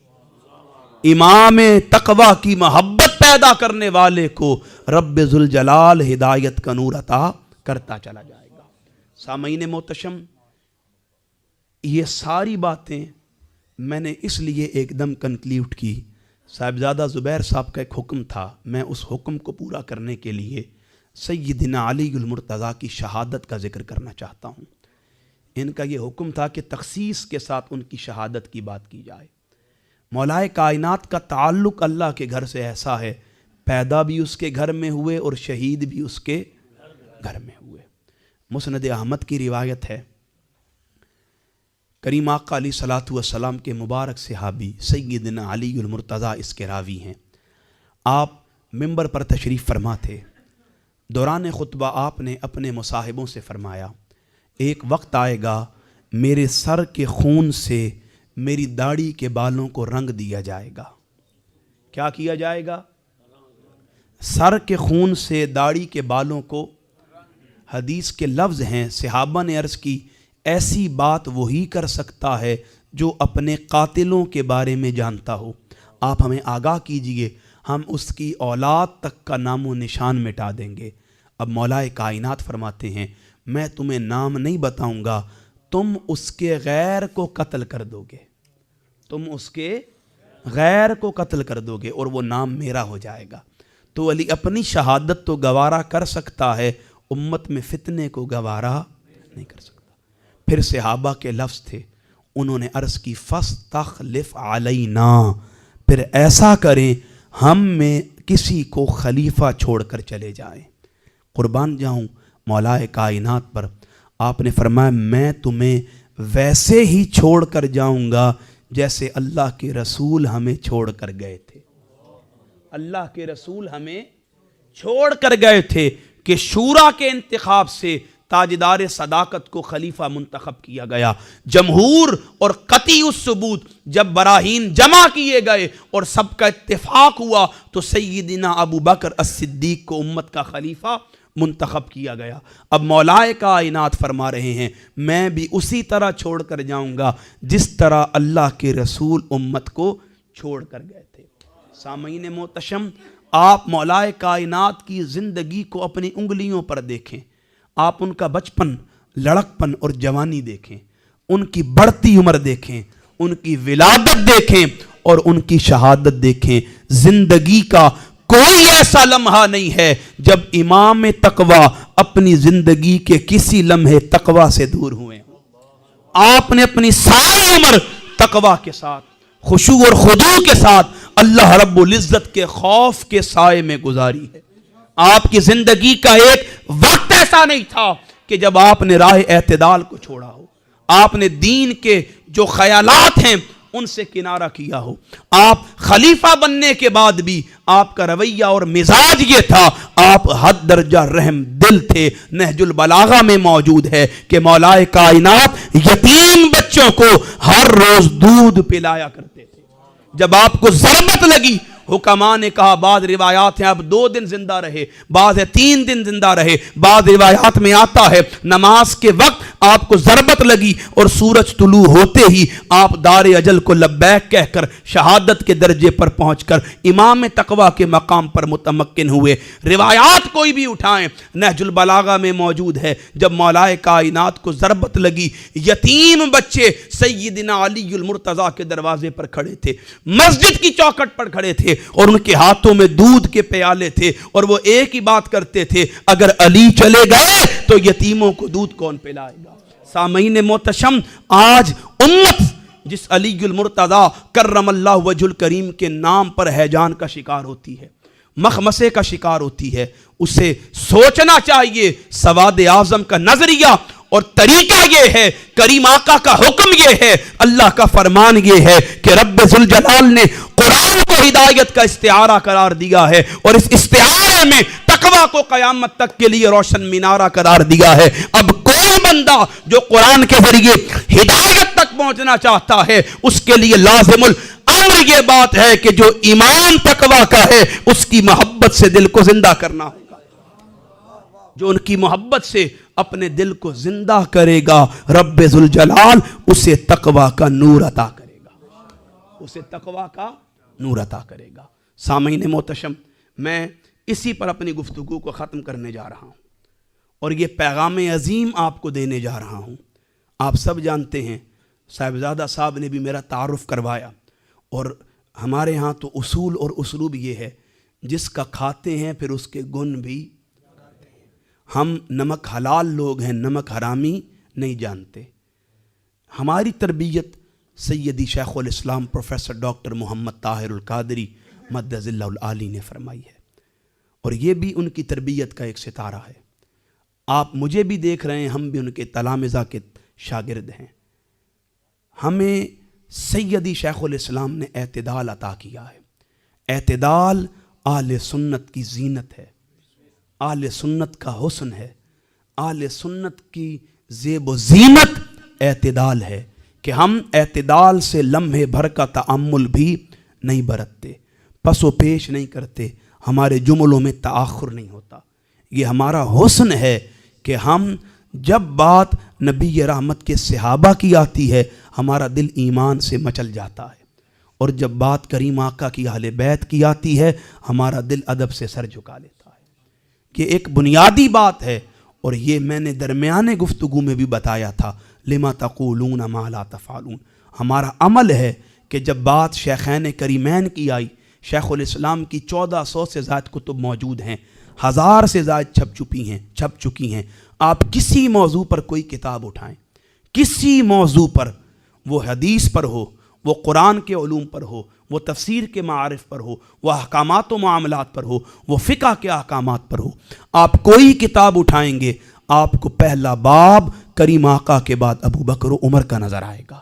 امام تقوی کی محبت پیدا کرنے والے کو رب ذوالجلال ہدایت کا نور عطا کرتا چلا جائے گا. سامعین محتشم, یہ ساری باتیں میں نے اس لیے ایک دم کنکلیوڈ کی. صاحبزادہ زبیر صاحب کا ایک حکم تھا, میں اس حکم کو پورا کرنے کے لیے سیدنا علی المرتضیٰ کی شہادت کا ذکر کرنا چاہتا ہوں. ان کا یہ حکم تھا کہ تخصیص کے ساتھ ان کی شہادت کی بات کی جائے. مولائے کائنات کا تعلق اللہ کے گھر سے ایسا ہے, پیدا بھی اس کے گھر میں ہوئے اور شہید بھی اس کے گھر میں ہوئے. مسند احمد کی روایت ہے, کریم آقا علیہ الصلوۃ والسلام کے مبارک صحابی سیدنا علی المرتضیٰ اس کے راوی ہیں. آپ منبر پر تشریف فرما تھے. دوران خطبہ آپ نے اپنے مصاحبوں سے فرمایا, ایک وقت آئے گا میرے سر کے خون سے میری داڑھی کے بالوں کو رنگ دیا جائے گا. کیا کیا جائے گا؟ سر کے خون سے داڑھی کے بالوں کو. حدیث کے لفظ ہیں, صحابہ نے عرض کی, ایسی بات وہی کر سکتا ہے جو اپنے قاتلوں کے بارے میں جانتا ہو. آپ ہمیں آگاہ کیجئے, ہم اس کی اولاد تک کا نام و نشان مٹا دیں گے. اب مولائے کائنات فرماتے ہیں, میں تمہیں نام نہیں بتاؤں گا, تم اس کے غیر کو قتل کر دو گے, تم اس کے غیر کو قتل کر دو گے اور وہ نام میرا ہو جائے گا. تو علی اپنی شہادت تو گوارا کر سکتا ہے, امت میں فتنے کو گوارا نہیں کر سکتا. پھر صحابہ کے لفظ تھے, انہوں نے عرض کی, فاستخلف علینا, پھر ایسا کریں ہم میں کسی کو خلیفہ چھوڑ کر چلے جائیں. قربان جاؤں مولا کائنات پر، آپ نے فرمایا میں تمہیں ویسے ہی چھوڑ کر جاؤں گا جیسے اللہ کے رسول ہمیں چھوڑ کر گئے تھے۔ اللہ کے رسول ہمیں چھوڑ کر گئے تھے کہ شورا کے انتخاب سے تاجدار صداقت کو خلیفہ منتخب کیا گیا۔ جمہور اور قطعی الثبوت جب براہین جمع کیے گئے اور سب کا اتفاق ہوا تو سیدنا ابو بکر الصدیق کو امت کا خلیفہ منتخب کیا گیا۔ اب مولا کائنات فرما رہے ہیں میں بھی اسی طرح چھوڑ کر جاؤں گا جس طرح اللہ کے رسول امت کو چھوڑ کر گئے تھے۔ سامعین محتشم، آپ مولا کائنات کی زندگی کو اپنی انگلیوں پر دیکھیں، آپ ان کا بچپن، لڑکپن اور جوانی دیکھیں، ان کی بڑھتی عمر دیکھیں، ان کی ولادت دیکھیں اور ان کی شہادت دیکھیں۔ زندگی کا کوئی ایسا لمحہ نہیں ہے جب امام تقوی اپنی زندگی کے کسی لمحے تقوی سے دور ہوئے۔ آپ نے اپنی ساری عمر تقوی کے ساتھ، خشوع اور خضوع کے ساتھ اللہ رب العزت کے خوف کے سائے میں گزاری ہے۔ آپ کی زندگی کا ایک وقت ایسا نہیں تھا کہ جب آپ نے راہ اعتدال کو چھوڑا ہو، آپ نے دین کے جو خیالات ہیں ان سے کنارہ کیا ہو۔ آپ خلیفہ بننے کے بعد بھی آپ کا رویہ اور مزاج یہ تھا، آپ حد درجہ رحم دل تھے۔ نہج البلاغہ میں موجود ہے کہ مولا کائنات یتیم بچوں کو ہر روز دودھ پلایا کرتے تھے۔ جب آپ کو ضربت لگی، حکماء نے کہا، بعض روایات ہیں آپ 2 دن زندہ رہے، بعض ہے 3 دن زندہ رہے، بعض روایات میں آتا ہے نماز کے وقت آپ کو ضربت لگی اور سورج طلوع ہوتے ہی آپ دار اجل کو لبیک کہہ کر شہادت کے درجے پر پہنچ کر امام تقوی کے مقام پر متمکن ہوئے۔ روایات کوئی بھی اٹھائیں، نہج البلاغہ میں موجود ہے جب مولا کائنات کو ضربت لگی، یتیم بچے سیدنا علی المرتضیٰ کے دروازے پر کھڑے تھے، مسجد کی چوکھٹ پر کھڑے تھے اور ان کے ہاتھوں میں دودھ کے پیالے تھے اور وہ ایک ہی بات کرتے تھے، اگر علی چلے گئے تو یتیموں کو دودھ کون پلائے گا؟ سامعین محتشم، آج امت جس علی المرتضیٰ کرم اللہ وجہ الکریم کے نام پر ہیجان کا شکار ہوتی ہے، مخمسے کا شکار ہوتی ہے، اسے سوچنا چاہیے سواد اعظم کا نظریہ اور طریقہ یہ ہے، کریم آقا کا حکم یہ ہے، اللہ کا فرمان یہ ہے کہ رب ذوالجلال نے قرآن کو ہدایت کا استعارہ قرار دیا ہے اور اس استعارے میں تقوی کو قیامت تک کے لیے روشن مینارہ قرار دیا ہے۔ اب کوئی بندہ جو قرآن کے ذریعے ہدایت تک پہنچنا چاہتا ہے اس کے لیے لازم الامر یہ بات ہے کہ جو ایمان تقوی کا ہے اس کی محبت سے دل کو زندہ کرنا ہوگا۔ جو ان کی محبت سے اپنے دل کو زندہ کرے گا، رب ذوالجلال اسے تقوی کا نور عطا کرے گا، اسے تقوی کا نور عطا کرے گا۔ سامعین محتشم، میں اسی پر اپنی گفتگو کو ختم کرنے جا رہا ہوں اور یہ پیغام عظیم آپ کو دینے جا رہا ہوں۔ آپ سب جانتے ہیں، صاحبزادہ صاحب نے بھی میرا تعارف کروایا، اور ہمارے ہاں تو اصول اور اسلوب یہ ہے جس کا کھاتے ہیں پھر اس کے گن بھی۔ ہم نمک حلال لوگ ہیں، نمک حرامی نہیں جانتے۔ ہماری تربیت سیدی شیخ الاسلام پروفیسر ڈاکٹر محمد طاہر القادری مدظ اللہ العالی نے فرمائی ہے، اور یہ بھی ان کی تربیت کا ایک ستارہ ہے۔ آپ مجھے بھی دیکھ رہے ہیں، ہم بھی ان کے تلامذہ کے شاگرد ہیں۔ ہمیں سیدی شیخ الاسلام نے اعتدال عطا کیا ہے۔ اعتدال اہل سنت کی زینت ہے، اہل سنت کا حسن ہے، اہل سنت کی زیب و زینت اعتدال ہے کہ ہم اعتدال سے لمحے بھر کا تأمل بھی نہیں برتتے، پس و پیش نہیں کرتے، ہمارے جملوں میں تآخر نہیں ہوتا۔ یہ ہمارا حسن ہے کہ ہم جب بات نبی رحمت کے صحابہ کی آتی ہے ہمارا دل ایمان سے مچل جاتا ہے، اور جب بات کریم آقا کی اہل بیت کی آتی ہے ہمارا دل ادب سے سر جھکا لیتا ہے۔ یہ ایک بنیادی بات ہے، اور یہ میں نے درمیانے گفتگو میں بھی بتایا تھا، لما تقولون ما لا تفعلون۔ ہمارا عمل ہے کہ جب بات شیخین کریمین کی آئی، شیخ الاسلام کی 1400 سے زائد کتب موجود ہیں، 1000 سے زائد چھپ چکی ہیں۔ آپ کسی موضوع پر کوئی کتاب اٹھائیں، کسی موضوع پر، وہ حدیث پر ہو، وہ قرآن کے علوم پر ہو، وہ تفسیر کے معارف پر ہو، وہ احکامات و معاملات پر ہو، وہ فقہ کے احکامات پر ہو، آپ کوئی کتاب اٹھائیں گے آپ کو پہلا باب کریم آقا کے بعد ابو بکر و عمر کا نظر آئے گا۔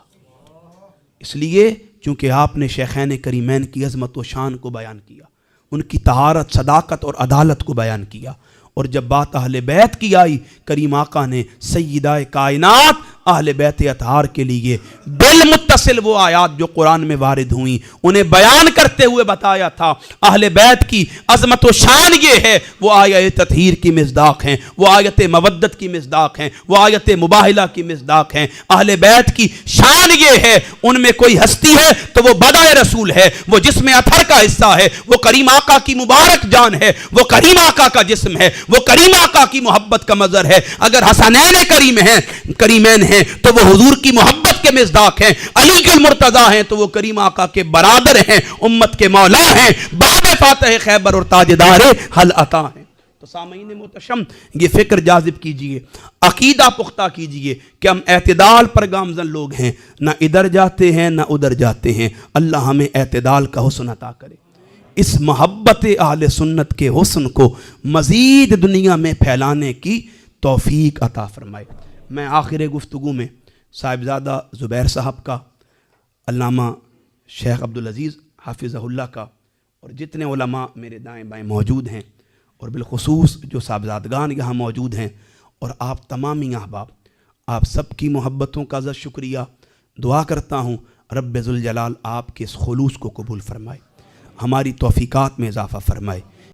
اس لیے چونکہ آپ نے شیخین کریمین کی عظمت و شان کو بیان کیا، ان کی طہارت، صداقت اور عدالت کو بیان کیا، اور جب بات اہل بیت کی آئی کریم آقا نے سیدہ کائنات اہل بیت اطہار کے لیے بالمتصل وہ آیات جو قرآن میں وارد ہوئیں انہیں بیان کرتے ہوئے بتایا تھا اہل بیت کی عظمت و شان یہ ہے، وہ آیت تطہیر کی مصداق ہیں، وہ آیت مودت کی مصداق ہیں، وہ آیت مباہلہ کی مصداق ہیں۔ اہل بیت کی شان یہ ہے ان میں کوئی ہستی ہے تو وہ بدائے رسول ہے، وہ جسم اطہر کا حصہ ہے، وہ کریم آقا کی مبارک جان ہے، وہ کریم آقا کا جسم ہے، وہ کریم آقا کی محبت کا مظہر ہے۔ اگر حسنین کریمین ہیں تو وہ حضور کی محبت کے مصداق ہیں، علی کے المرتضیٰ ہیں تو وہ کریم آقا کے برادر ہیں، امت کے مولا ہیں، باب فاتح خیبر اور تاجدار حل عطا ہیں۔ تو سامعین محتشم یہ فکر جاذب کیجئے، عقیدہ پختہ کیجئے کہ ہم اعتدال پر گامزن لوگ ہیں، نہ ادھر جاتے ہیں نہ ادھر جاتے ہیں۔ اللہ ہمیں اعتدال کا حسن عطا کرے، اس محبت اہل سنت کے حسن کو مزید دنیا میں پھیلانے کی توفیق عطا فرمائے۔ میں آخر گفتگو میں صاحبزادہ زبیر صاحب کا، علامہ شیخ عبدالعزیز حافظہ اللہ کا، اور جتنے علماء میرے دائیں بائیں موجود ہیں، اور بالخصوص جو صاحبزادگان یہاں موجود ہیں، اور آپ تمامی احباب، آپ سب کی محبتوں کا عزت شکریہ۔ دعا کرتا ہوں رب ذوالجلال آپ کے اس خلوص کو قبول فرمائے، ہماری توفیقات میں اضافہ فرمائے۔